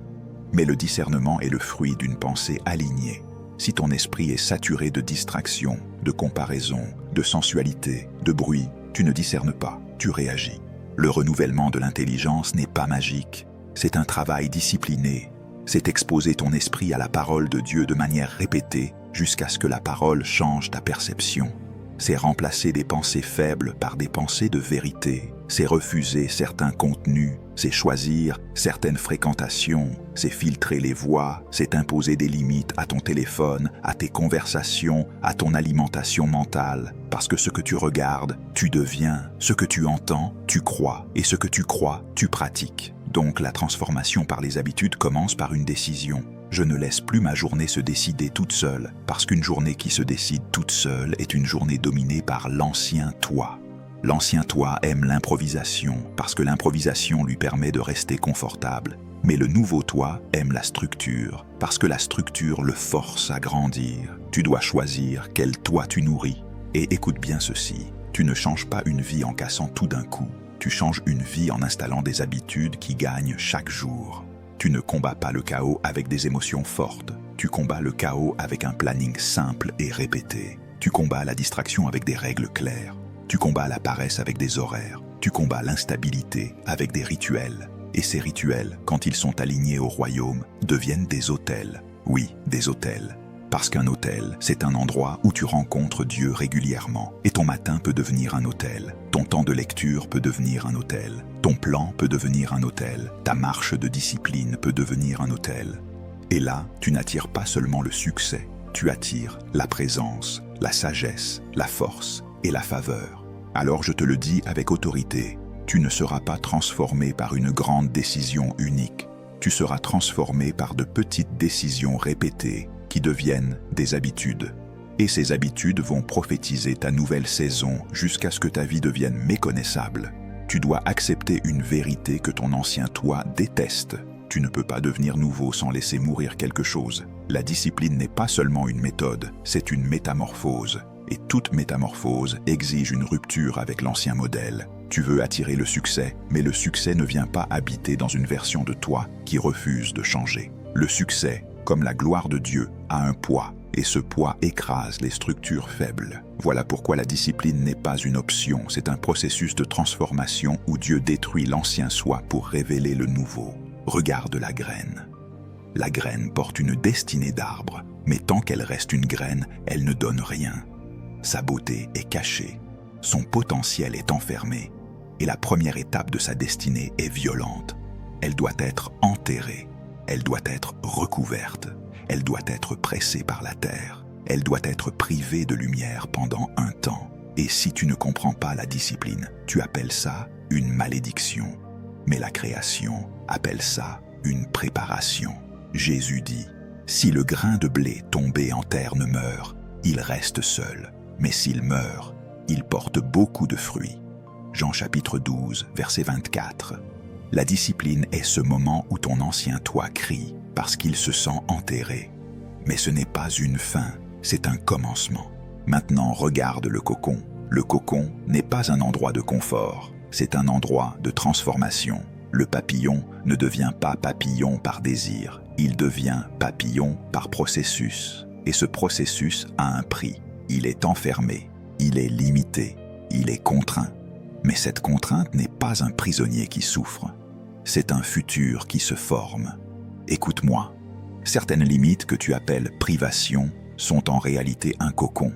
Mais le discernement est le fruit d'une pensée alignée. Si ton esprit est saturé de distractions, de comparaisons, de sensualité, de bruit, tu ne discernes pas, tu réagis. Le renouvellement de l'intelligence n'est pas magique, c'est un travail discipliné. C'est exposer ton esprit à la parole de Dieu de manière répétée jusqu'à ce que la parole change ta perception. C'est remplacer des pensées faibles par des pensées de vérité. C'est refuser certains contenus, c'est choisir certaines fréquentations, c'est filtrer les voix, c'est imposer des limites à ton téléphone, à tes conversations, à ton alimentation mentale. Parce que ce que tu regardes, tu deviens, ce que tu entends, tu crois, et ce que tu crois, tu pratiques. Donc la transformation par les habitudes commence par une décision. Je ne laisse plus ma journée se décider toute seule, parce qu'une journée qui se décide toute seule est une journée dominée par l'ancien toi. L'ancien toi aime l'improvisation, parce que l'improvisation lui permet de rester confortable. Mais le nouveau toi aime la structure, parce que la structure le force à grandir. Tu dois choisir quel toi tu nourris. Et écoute bien ceci, tu ne changes pas une vie en cassant tout d'un coup. Tu changes une vie en installant des habitudes qui gagnent chaque jour. Tu ne combats pas le chaos avec des émotions fortes. Tu combats le chaos avec un planning simple et répété. Tu combats la distraction avec des règles claires. Tu combats la paresse avec des horaires. Tu combats l'instabilité avec des rituels. Et ces rituels, quand ils sont alignés au royaume, deviennent des autels. Oui, des autels. Parce qu'un autel, c'est un endroit où tu rencontres Dieu régulièrement. Et ton matin peut devenir un autel. Ton temps de lecture peut devenir un autel. Ton plan peut devenir un autel. Ta marche de discipline peut devenir un autel. Et là, tu n'attires pas seulement le succès. Tu attires la présence, la sagesse, la force et la faveur. Alors je te le dis avec autorité, tu ne seras pas transformé par une grande décision unique. Tu seras transformé par de petites décisions répétées qui deviennent des habitudes. Et ces habitudes vont prophétiser ta nouvelle saison jusqu'à ce que ta vie devienne méconnaissable. Tu dois accepter une vérité que ton ancien toi déteste. Tu ne peux pas devenir nouveau sans laisser mourir quelque chose. La discipline n'est pas seulement une méthode, c'est une métamorphose. Et toute métamorphose exige une rupture avec l'ancien modèle. Tu veux attirer le succès, mais le succès ne vient pas habiter dans une version de toi qui refuse de changer. Le succès, comme la gloire de Dieu, a un poids, et ce poids écrase les structures faibles. Voilà pourquoi la discipline n'est pas une option, c'est un processus de transformation où Dieu détruit l'ancien soi pour révéler le nouveau. Regarde la graine. La graine porte une destinée d'arbre, mais tant qu'elle reste une graine, elle ne donne rien. Sa beauté est cachée, son potentiel est enfermé, et la première étape de sa destinée est violente. Elle doit être enterrée, elle doit être recouverte, elle doit être pressée par la terre, elle doit être privée de lumière pendant un temps. Et si tu ne comprends pas la discipline, tu appelles ça une malédiction. Mais la création appelle ça une préparation. Jésus dit, « Si le grain de blé tombé en terre ne meurt, il reste seul. Mais s'il meurt, il porte beaucoup de fruits. » Jean chapitre 12, verset 24. La discipline est ce moment où ton ancien toi crie parce qu'il se sent enterré. Mais ce n'est pas une fin, c'est un commencement. Maintenant, regarde le cocon. Le cocon n'est pas un endroit de confort, c'est un endroit de transformation. Le papillon ne devient pas papillon par désir, il devient papillon par processus. Et ce processus a un prix. Il est enfermé, il est limité, il est contraint. Mais cette contrainte n'est pas un prisonnier qui souffre, c'est un futur qui se forme. Écoute-moi, certaines limites que tu appelles privation sont en réalité un cocon.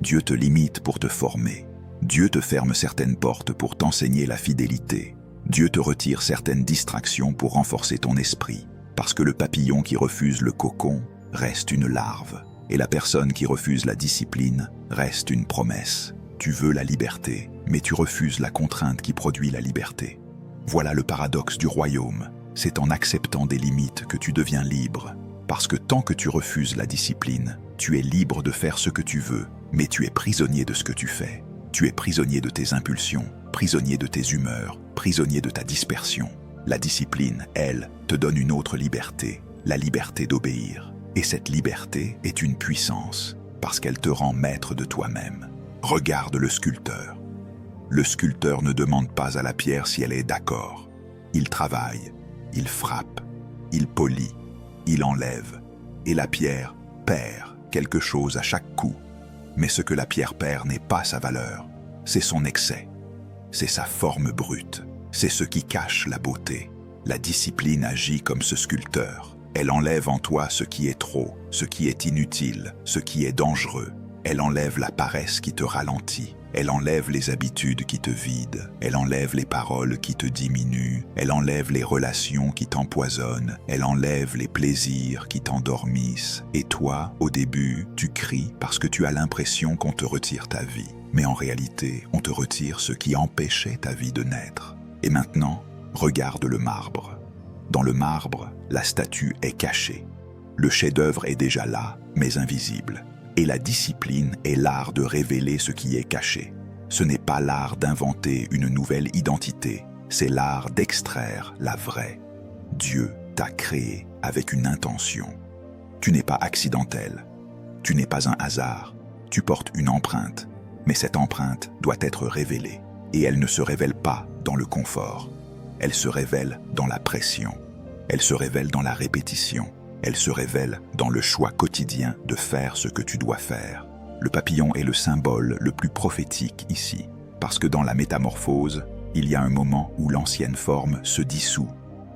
Dieu te limite pour te former. Dieu te ferme certaines portes pour t'enseigner la fidélité. Dieu te retire certaines distractions pour renforcer ton esprit. Parce que le papillon qui refuse le cocon reste une larve. Et la personne qui refuse la discipline reste une promesse. Tu veux la liberté, mais tu refuses la contrainte qui produit la liberté. Voilà le paradoxe du royaume. C'est en acceptant des limites que tu deviens libre. Parce que tant que tu refuses la discipline, tu es libre de faire ce que tu veux, mais tu es prisonnier de ce que tu fais. Tu es prisonnier de tes impulsions, prisonnier de tes humeurs, prisonnier de ta dispersion. La discipline, elle, te donne une autre liberté, la liberté d'obéir. Et cette liberté est une puissance, parce qu'elle te rend maître de toi-même. Regarde le sculpteur. Le sculpteur ne demande pas à la pierre si elle est d'accord. Il travaille, il frappe, il polit, il enlève, et la pierre perd quelque chose à chaque coup. Mais ce que la pierre perd n'est pas sa valeur, c'est son excès, c'est sa forme brute, c'est ce qui cache la beauté. La discipline agit comme ce sculpteur. Elle enlève en toi ce qui est trop, ce qui est inutile, ce qui est dangereux. Elle enlève la paresse qui te ralentit. Elle enlève les habitudes qui te vident. Elle enlève les paroles qui te diminuent. Elle enlève les relations qui t'empoisonnent. Elle enlève les plaisirs qui t'endormissent. Et toi, au début, tu cries parce que tu as l'impression qu'on te retire ta vie. Mais en réalité, on te retire ce qui empêchait ta vie de naître. Et maintenant, regarde le marbre. Dans le marbre, la statue est cachée. Le chef-d'œuvre est déjà là, mais invisible. Et la discipline est l'art de révéler ce qui est caché. Ce n'est pas l'art d'inventer une nouvelle identité, c'est l'art d'extraire la vraie. Dieu t'a créé avec une intention. Tu n'es pas accidentel, tu n'es pas un hasard, tu portes une empreinte, mais cette empreinte doit être révélée. Et elle ne se révèle pas dans le confort, elle se révèle dans la pression, elle se révèle dans la répétition. Elle se révèle dans le choix quotidien de faire ce que tu dois faire. Le papillon est le symbole le plus prophétique ici, parce que dans la métamorphose, il y a un moment où l'ancienne forme se dissout.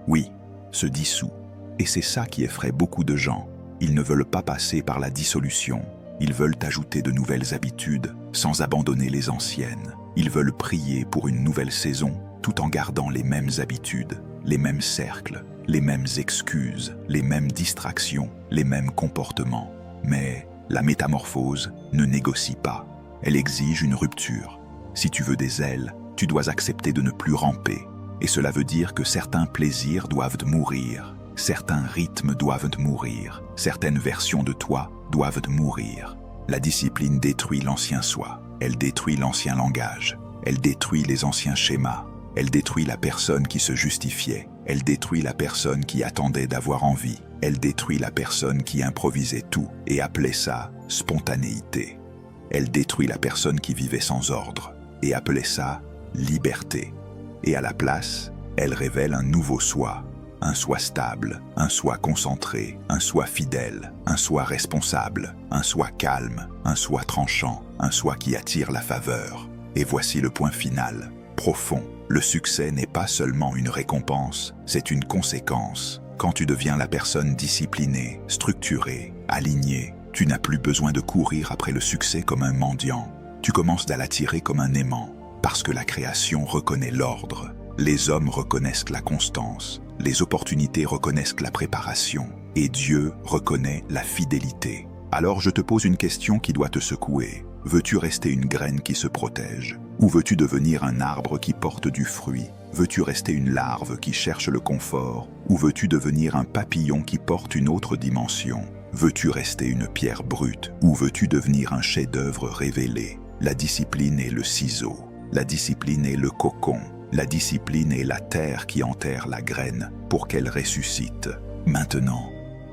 Oui, se dissout. Et c'est ça qui effraie beaucoup de gens. Ils ne veulent pas passer par la dissolution. Ils veulent ajouter de nouvelles habitudes sans abandonner les anciennes. Ils veulent prier pour une nouvelle saison tout en gardant les mêmes habitudes, les mêmes cercles, les mêmes excuses, les mêmes distractions, les mêmes comportements. Mais la métamorphose ne négocie pas. Elle exige une rupture. Si tu veux des ailes, tu dois accepter de ne plus ramper. Et cela veut dire que certains plaisirs doivent mourir, certains rythmes doivent mourir, certaines versions de toi doivent mourir. La discipline détruit l'ancien soi, elle détruit l'ancien langage, elle détruit les anciens schémas, elle détruit la personne qui se justifiait, elle détruit la personne qui attendait d'avoir envie, elle détruit la personne qui improvisait tout et appelait ça spontanéité. Elle détruit la personne qui vivait sans ordre et appelait ça liberté. Et à la place, elle révèle un nouveau soi, un soi stable, un soi concentré, un soi fidèle, un soi responsable, un soi calme, un soi tranchant, un soi qui attire la faveur. Et voici le point final, profond. Le succès n'est pas seulement une récompense, c'est une conséquence. Quand tu deviens la personne disciplinée, structurée, alignée, tu n'as plus besoin de courir après le succès comme un mendiant. Tu commences à l'attirer comme un aimant, parce que la création reconnaît l'ordre. Les hommes reconnaissent la constance, les opportunités reconnaissent la préparation, et Dieu reconnaît la fidélité. Alors je te pose une question qui doit te secouer. Veux-tu rester une graine qui se protège? Ou veux-tu devenir un arbre qui porte du fruit? Veux-tu rester une larve qui cherche le confort? Ou veux-tu devenir un papillon qui porte une autre dimension? Veux-tu rester une pierre brute? Ou veux-tu devenir un chef-d'œuvre révélé? La discipline est le ciseau. La discipline est le cocon. La discipline est la terre qui enterre la graine pour qu'elle ressuscite. Maintenant,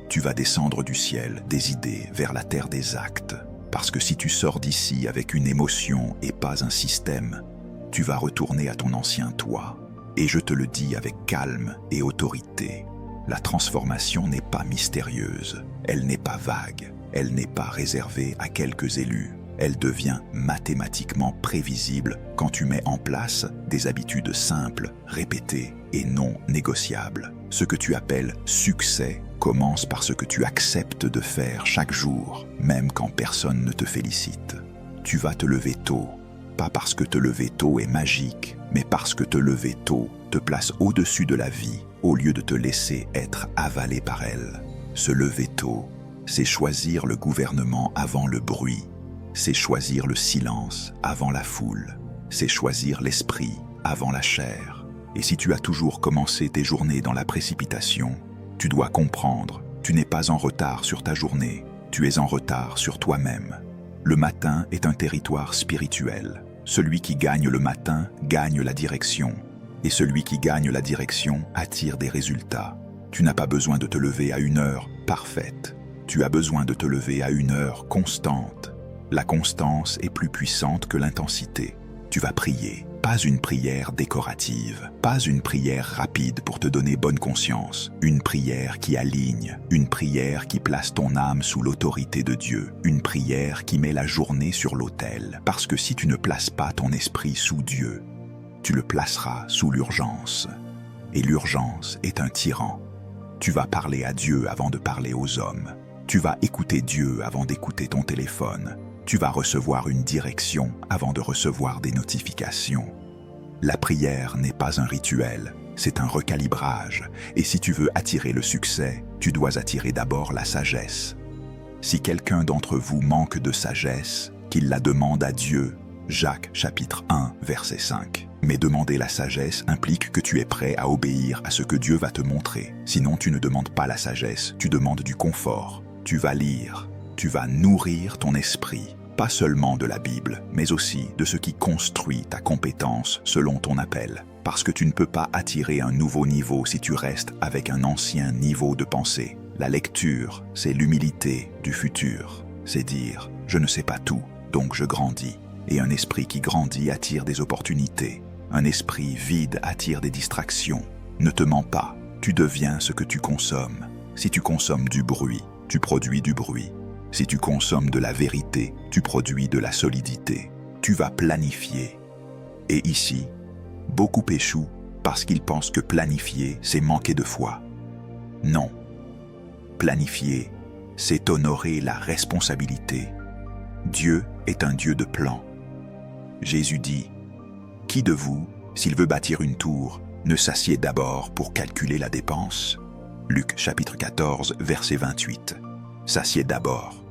tu vas descendre du ciel des idées vers la terre des actes. Parce que si tu sors d'ici avec une émotion et pas un système, tu vas retourner à ton ancien toi. Et je te le dis avec calme et autorité, la transformation n'est pas mystérieuse, elle n'est pas vague, elle n'est pas réservée à quelques élus. Elle devient mathématiquement prévisible quand tu mets en place des habitudes simples, répétées et non négociables. Ce que tu appelles succès commence par ce que tu acceptes de faire chaque jour, même quand personne ne te félicite. Tu vas te lever tôt, pas parce que te lever tôt est magique, mais parce que te lever tôt te place au-dessus de la vie, au lieu de te laisser être avalé par elle. Se lever tôt, c'est choisir le gouvernement avant le bruit, c'est choisir le silence avant la foule, c'est choisir l'esprit avant la chair. Et si tu as toujours commencé tes journées dans la précipitation, tu dois comprendre, tu n'es pas en retard sur ta journée, tu es en retard sur toi-même. Le matin est un territoire spirituel. Celui qui gagne le matin gagne la direction. Et celui qui gagne la direction attire des résultats. Tu n'as pas besoin de te lever à une heure parfaite. Tu as besoin de te lever à une heure constante. La constance est plus puissante que l'intensité. Tu vas prier, Pas une prière décorative, pas une prière rapide pour te donner bonne conscience, une prière qui aligne, une prière qui place ton âme sous l'autorité de Dieu, une prière qui met la journée sur l'autel. Parce que si tu ne places pas ton esprit sous Dieu, tu le placeras sous l'urgence. Et l'urgence est un tyran. Tu vas parler à Dieu avant de parler aux hommes. Tu vas écouter Dieu avant d'écouter ton téléphone. Tu vas recevoir une direction avant de recevoir des notifications. La prière n'est pas un rituel, c'est un recalibrage. Et si tu veux attirer le succès, tu dois attirer d'abord la sagesse. Si quelqu'un d'entre vous manque de sagesse, qu'il la demande à Dieu. Jacques chapitre 1, verset 5. Mais demander la sagesse implique que tu es prêt à obéir à ce que Dieu va te montrer. Sinon, tu ne demandes pas la sagesse, tu demandes du confort. Tu vas lire, tu vas nourrir ton esprit, pas seulement de la Bible, mais aussi de ce qui construit ta compétence selon ton appel. Parce que tu ne peux pas attirer un nouveau niveau si tu restes avec un ancien niveau de pensée. La lecture, c'est l'humilité du futur. C'est dire, je ne sais pas tout, donc je grandis. Et un esprit qui grandit attire des opportunités. Un esprit vide attire des distractions. Ne te mens pas, tu deviens ce que tu consommes. Si tu consommes du bruit, tu produis du bruit. Si tu consommes de la vérité, tu produis de la solidité. Tu vas planifier. Et ici, beaucoup échouent parce qu'ils pensent que planifier, c'est manquer de foi. Non. Planifier, c'est honorer la responsabilité. Dieu est un Dieu de plan. Jésus dit, « Qui de vous, s'il veut bâtir une tour, ne s'assied d'abord pour calculer la dépense ?» Luc chapitre 14, verset 28. S'assied d'abord.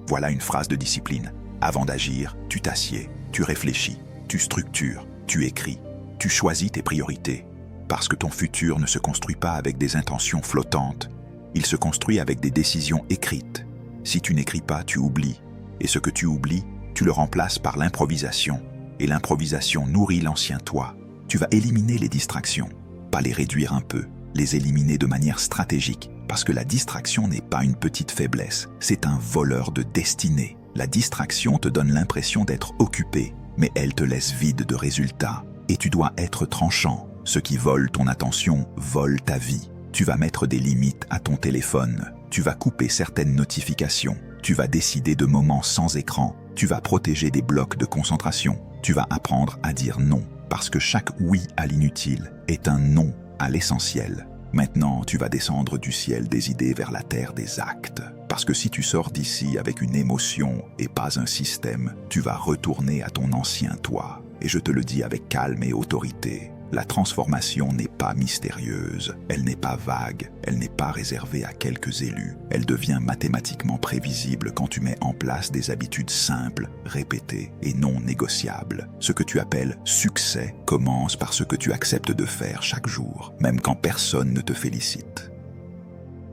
Voilà une phrase de discipline. Avant d'agir, tu t'assieds, tu réfléchis, tu structures, tu écris, tu choisis tes priorités. Parce que ton futur ne se construit pas avec des intentions flottantes, il se construit avec des décisions écrites. Si tu n'écris pas, tu oublies. Et ce que tu oublies, tu le remplaces par l'improvisation. Et l'improvisation nourrit l'ancien toi. Tu vas éliminer les distractions, pas les réduire un peu, les éliminer de manière stratégique. Parce que la distraction n'est pas une petite faiblesse, c'est un voleur de destinée. La distraction te donne l'impression d'être occupé, mais elle te laisse vide de résultats. Et tu dois être tranchant. Ce qui vole ton attention vole ta vie. Tu vas mettre des limites à ton téléphone. Tu vas couper certaines notifications. Tu vas décider de moments sans écran. Tu vas protéger des blocs de concentration. Tu vas apprendre à dire non. Parce que chaque oui à l'inutile est un non à l'essentiel. Maintenant, tu vas descendre du ciel des idées vers la terre des actes. Parce que si tu sors d'ici avec une émotion et pas un système, tu vas retourner à ton ancien toi. Et je te le dis avec calme et autorité. La transformation n'est pas mystérieuse, elle n'est pas vague, elle n'est pas réservée à quelques élus. Elle devient mathématiquement prévisible quand tu mets en place des habitudes simples, répétées et non négociables. Ce que tu appelles succès commence par ce que tu acceptes de faire chaque jour, même quand personne ne te félicite.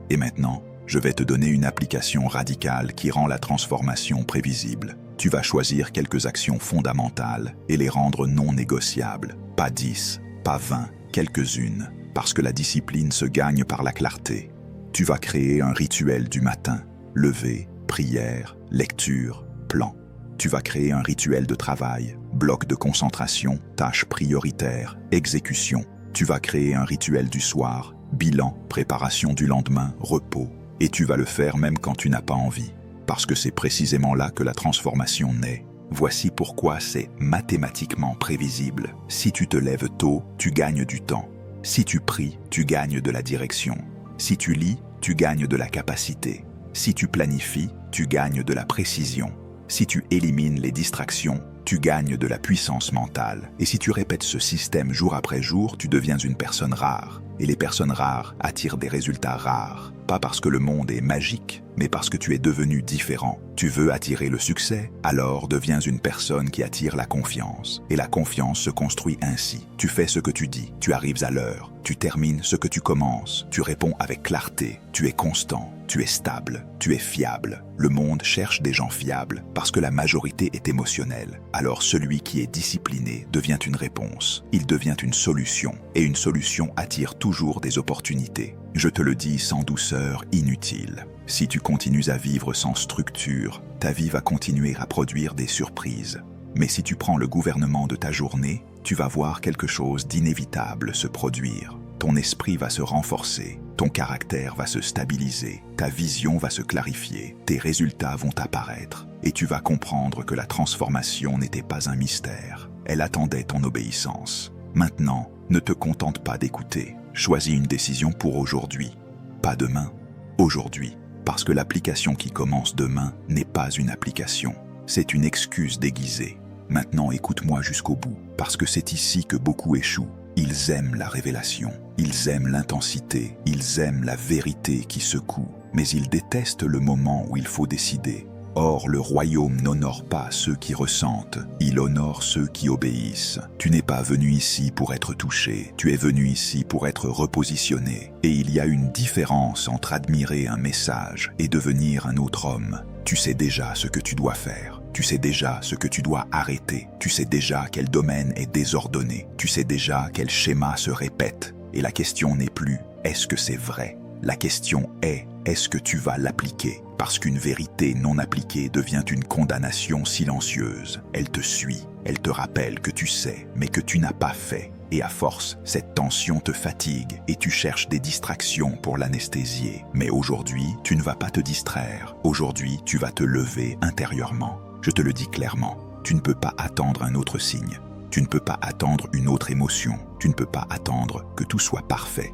Et maintenant, je vais te donner une application radicale qui rend la transformation prévisible. Tu vas choisir quelques actions fondamentales et les rendre non négociables, pas 10, pas 20, quelques-unes, parce que la discipline se gagne par la clarté. Tu vas créer un rituel du matin, lever, prière, lecture, plan. Tu vas créer un rituel de travail, bloc de concentration, tâches prioritaires, exécution. Tu vas créer un rituel du soir, bilan, préparation du lendemain, repos. Et tu vas le faire même quand tu n'as pas envie, parce que c'est précisément là que la transformation naît. Voici pourquoi c'est mathématiquement prévisible. Si tu te lèves tôt, tu gagnes du temps. Si tu pries, tu gagnes de la direction. Si tu lis, tu gagnes de la capacité. Si tu planifies, tu gagnes de la précision. Si tu élimines les distractions, tu gagnes de la puissance mentale. Et si tu répètes ce système jour après jour, tu deviens une personne rare. Et les personnes rares attirent des résultats rares. Pas parce que le monde est magique, mais parce que tu es devenu différent. Tu veux attirer le succès, alors deviens une personne qui attire la confiance. Et la confiance se construit ainsi. Tu fais ce que tu dis, tu arrives à l'heure, tu termines ce que tu commences, tu réponds avec clarté, tu es constant, tu es stable, tu es fiable. Le monde cherche des gens fiables parce que la majorité est émotionnelle. Alors celui qui est discipliné devient une réponse. Il devient une solution. Et une solution attire toujours des opportunités. Je te le dis sans douceur inutile. Si tu continues à vivre sans structure, ta vie va continuer à produire des surprises. Mais si tu prends le gouvernement de ta journée, tu vas voir quelque chose d'inévitable se produire. Ton esprit va se renforcer, ton caractère va se stabiliser, ta vision va se clarifier, tes résultats vont apparaître, et tu vas comprendre que la transformation n'était pas un mystère. Elle attendait ton obéissance. Maintenant, ne te contente pas d'écouter. Choisis une décision pour aujourd'hui. Pas demain, aujourd'hui. Parce que l'application qui commence demain n'est pas une application. C'est une excuse déguisée. Maintenant, écoute-moi jusqu'au bout, parce que c'est ici que beaucoup échouent. Ils aiment la révélation, ils aiment l'intensité, ils aiment la vérité qui secoue, mais ils détestent le moment où il faut décider. Or, le royaume n'honore pas ceux qui ressentent, il honore ceux qui obéissent. Tu n'es pas venu ici pour être touché, tu es venu ici pour être repositionné. Et il y a une différence entre admirer un message et devenir un autre homme. Tu sais déjà ce que tu dois faire, tu sais déjà ce que tu dois arrêter, tu sais déjà quel domaine est désordonné, tu sais déjà quel schéma se répète. Et la question n'est plus « est-ce que c'est vrai ?» La question est « est-ce que tu vas l'appliquer ?» Parce qu'une vérité non appliquée devient une condamnation silencieuse. Elle te suit, elle te rappelle que tu sais, mais que tu n'as pas fait. Et à force, cette tension te fatigue et tu cherches des distractions pour l'anesthésier. Mais aujourd'hui, tu ne vas pas te distraire. Aujourd'hui, tu vas te lever intérieurement. Je te le dis clairement, tu ne peux pas attendre un autre signe. Tu ne peux pas attendre une autre émotion. Tu ne peux pas attendre que tout soit parfait.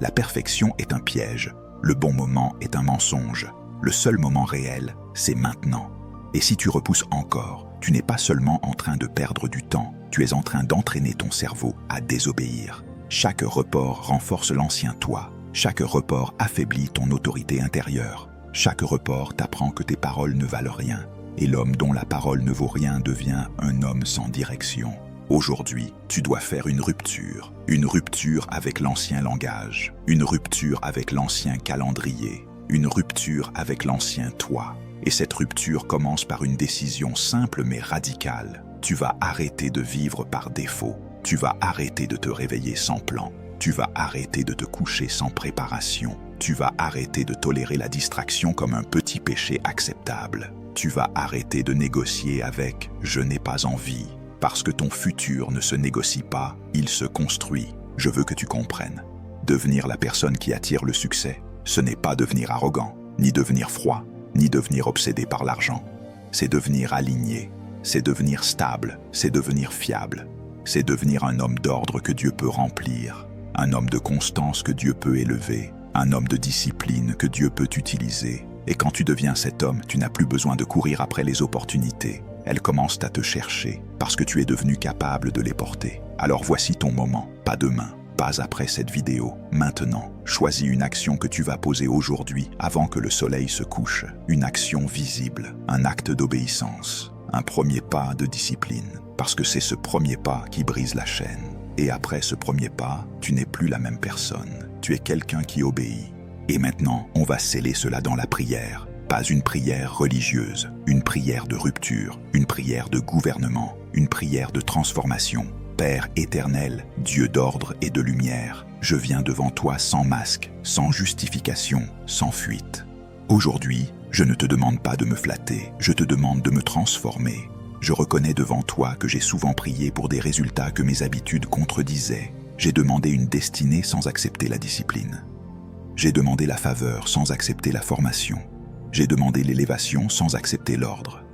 La perfection est un piège. Le bon moment est un mensonge. Le seul moment réel, c'est maintenant. Et si tu repousses encore, tu n'es pas seulement en train de perdre du temps, tu es en train d'entraîner ton cerveau à désobéir. Chaque report renforce l'ancien toi. Chaque report affaiblit ton autorité intérieure. Chaque report t'apprend que tes paroles ne valent rien. Et l'homme dont la parole ne vaut rien devient un homme sans direction. Aujourd'hui, tu dois faire une rupture avec l'ancien langage, une rupture avec l'ancien calendrier, une rupture avec l'ancien toi. Et cette rupture commence par une décision simple mais radicale. Tu vas arrêter de vivre par défaut. Tu vas arrêter de te réveiller sans plan. Tu vas arrêter de te coucher sans préparation. Tu vas arrêter de tolérer la distraction comme un petit péché acceptable. Tu vas arrêter de négocier avec « je n'ai pas envie ». Parce que ton futur ne se négocie pas, il se construit. Je veux que tu comprennes. Devenir la personne qui attire le succès, ce n'est pas devenir arrogant, ni devenir froid, ni devenir obsédé par l'argent. C'est devenir aligné, c'est devenir stable, c'est devenir fiable. C'est devenir un homme d'ordre que Dieu peut remplir, un homme de constance que Dieu peut élever, un homme de discipline que Dieu peut utiliser. Et quand tu deviens cet homme, tu n'as plus besoin de courir après les opportunités. Elles commencent à te chercher parce que tu es devenu capable de les porter. Alors voici ton moment, pas demain, pas après cette vidéo, maintenant. Choisis une action que tu vas poser aujourd'hui avant que le soleil se couche. Une action visible, un acte d'obéissance, un premier pas de discipline. Parce que c'est ce premier pas qui brise la chaîne. Et après ce premier pas, tu n'es plus la même personne. Tu es quelqu'un qui obéit. Et maintenant, on va sceller cela dans la prière. Pas une prière religieuse, une prière de rupture, une prière de gouvernement, une prière de transformation. Père éternel, Dieu d'ordre et de lumière, je viens devant toi sans masque, sans justification, sans fuite. Aujourd'hui, je ne te demande pas de me flatter, je te demande de me transformer. Je reconnais devant toi que j'ai souvent prié pour des résultats que mes habitudes contredisaient. J'ai demandé une destinée sans accepter la discipline. J'ai demandé la faveur sans accepter la formation. J'ai demandé l'élévation sans accepter l'ordre.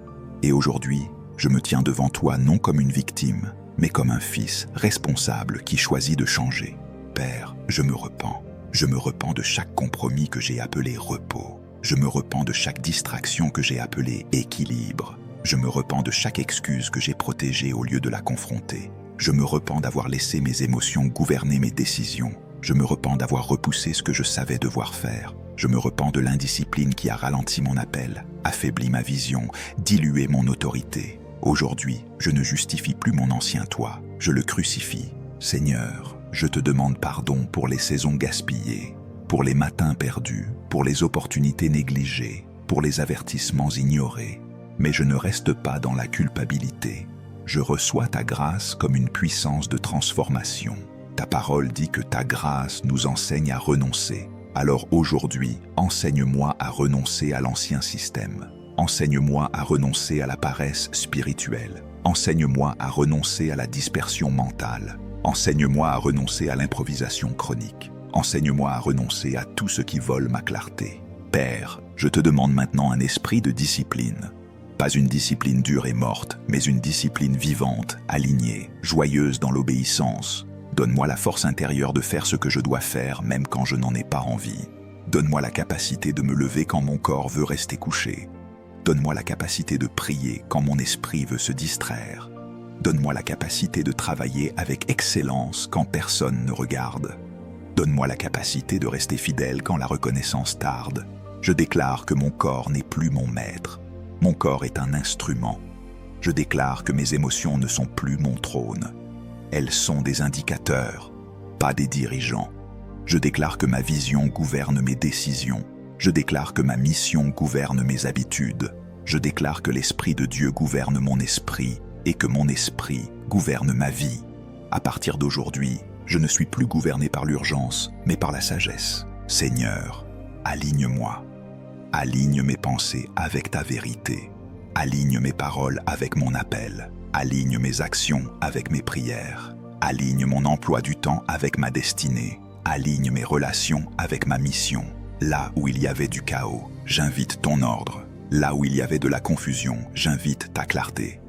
Et aujourd'hui, je me tiens devant toi non comme une victime, mais comme un fils responsable qui choisit de changer. Père, je me repens. Je me repens de chaque compromis que j'ai appelé repos. Je me repens de chaque distraction que j'ai appelée équilibre. Je me repens de chaque excuse que j'ai protégée au lieu de la confronter. Je me repens d'avoir laissé mes émotions gouverner mes décisions. Je me repens d'avoir repoussé ce que je savais devoir faire. Je me repens de l'indiscipline qui a ralenti mon appel, affaibli ma vision, dilué mon autorité. Aujourd'hui, je ne justifie plus mon ancien toi, je le crucifie. Seigneur, je te demande pardon pour les saisons gaspillées, pour les matins perdus, pour les opportunités négligées, pour les avertissements ignorés. Mais je ne reste pas dans la culpabilité. Je reçois ta grâce comme une puissance de transformation. Ta parole dit que ta grâce nous enseigne à renoncer. Alors aujourd'hui, enseigne-moi à renoncer à l'ancien système. Enseigne-moi à renoncer à la paresse spirituelle. Enseigne-moi à renoncer à la dispersion mentale. Enseigne-moi à renoncer à l'improvisation chronique. Enseigne-moi à renoncer à tout ce qui vole ma clarté. Père, je te demande maintenant un esprit de discipline. Pas une discipline dure et morte, mais une discipline vivante, alignée, joyeuse dans l'obéissance. Donne-moi la force intérieure de faire ce que je dois faire, même quand je n'en ai pas envie. Donne-moi la capacité de me lever quand mon corps veut rester couché. Donne-moi la capacité de prier quand mon esprit veut se distraire. Donne-moi la capacité de travailler avec excellence quand personne ne regarde. Donne-moi la capacité de rester fidèle quand la reconnaissance tarde. Je déclare que mon corps n'est plus mon maître. Mon corps est un instrument. Je déclare que mes émotions ne sont plus mon trône. Elles sont des indicateurs, pas des dirigeants. Je déclare que ma vision gouverne mes décisions. Je déclare que ma mission gouverne mes habitudes. Je déclare que l'Esprit de Dieu gouverne mon esprit et que mon esprit gouverne ma vie. À partir d'aujourd'hui, je ne suis plus gouverné par l'urgence, mais par la sagesse. Seigneur, aligne-moi. Aligne mes pensées avec ta vérité. Aligne mes paroles avec mon appel. Aligne mes actions avec mes prières. Aligne mon emploi du temps avec ma destinée. Aligne mes relations avec ma mission. Là où il y avait du chaos, j'invite ton ordre. Là où il y avait de la confusion, j'invite ta clarté.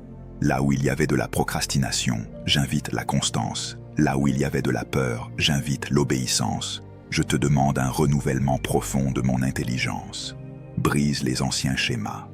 Là où il y avait de la procrastination, j'invite la constance. Là où il y avait de la peur, j'invite l'obéissance. Je te demande un renouvellement profond de mon intelligence. Brise les anciens schémas.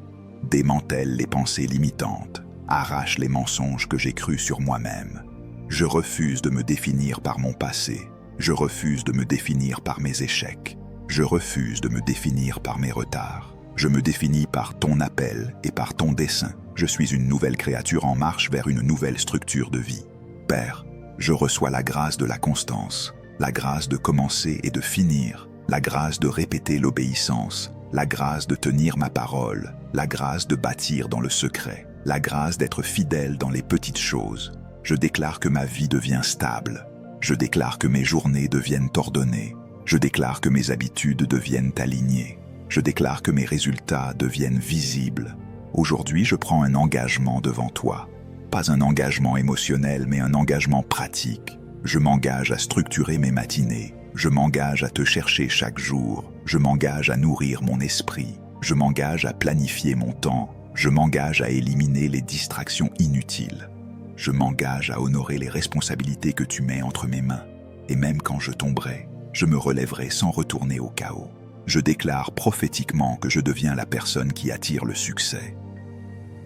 Démantèle les pensées limitantes. Arrache les mensonges que j'ai crus sur moi-même. Je refuse de me définir par mon passé. Je refuse de me définir par mes échecs. Je refuse de me définir par mes retards. Je me définis par ton appel et par ton dessein. Je suis une nouvelle créature en marche vers une nouvelle structure de vie. Père, je reçois la grâce de la constance, la grâce de commencer et de finir, la grâce de répéter l'obéissance, la grâce de tenir ma parole, la grâce de bâtir dans le secret, la grâce d'être fidèle dans les petites choses. Je déclare que ma vie devient stable. Je déclare que mes journées deviennent ordonnées. Je déclare que mes habitudes deviennent alignées. Je déclare que mes résultats deviennent visibles. Aujourd'hui, je prends un engagement devant toi. Pas un engagement émotionnel, mais un engagement pratique. Je m'engage à structurer mes matinées. Je m'engage à te chercher chaque jour. Je m'engage à nourrir mon esprit. Je m'engage à planifier mon temps. Je m'engage à éliminer les distractions inutiles. Je m'engage à honorer les responsabilités que tu mets entre mes mains. Et même quand je tomberai, je me relèverai sans retourner au chaos. Je déclare prophétiquement que je deviens la personne qui attire le succès.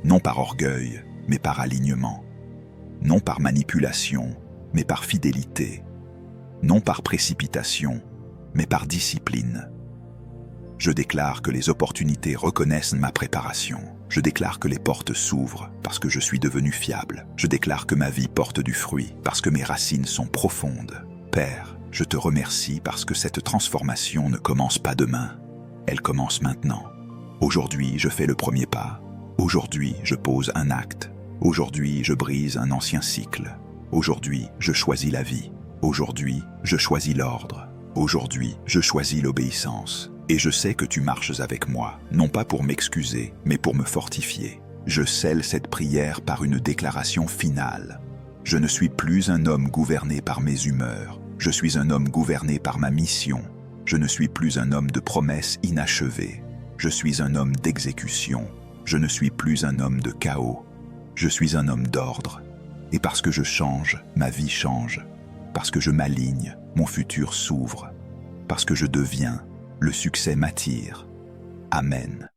Non par orgueil, mais par alignement. Non par manipulation, mais par fidélité. Non par précipitation, mais par discipline. Je déclare que les opportunités reconnaissent ma préparation. Je déclare que les portes s'ouvrent parce que je suis devenu fiable. Je déclare que ma vie porte du fruit parce que mes racines sont profondes. Père, je te remercie parce que cette transformation ne commence pas demain. Elle commence maintenant. Aujourd'hui, je fais le premier pas. Aujourd'hui, je pose un acte. Aujourd'hui, je brise un ancien cycle. Aujourd'hui, je choisis la vie. Aujourd'hui, je choisis l'ordre. Aujourd'hui, je choisis l'obéissance. Et je sais que tu marches avec moi, non pas pour m'excuser, mais pour me fortifier. Je scelle cette prière par une déclaration finale. Je ne suis plus un homme gouverné par mes humeurs. Je suis un homme gouverné par ma mission. Je ne suis plus un homme de promesses inachevées. Je suis un homme d'exécution. Je ne suis plus un homme de chaos. Je suis un homme d'ordre. Et parce que je change, ma vie change. Parce que je m'aligne, mon futur s'ouvre. Parce que je deviens, le succès m'attire. Amen.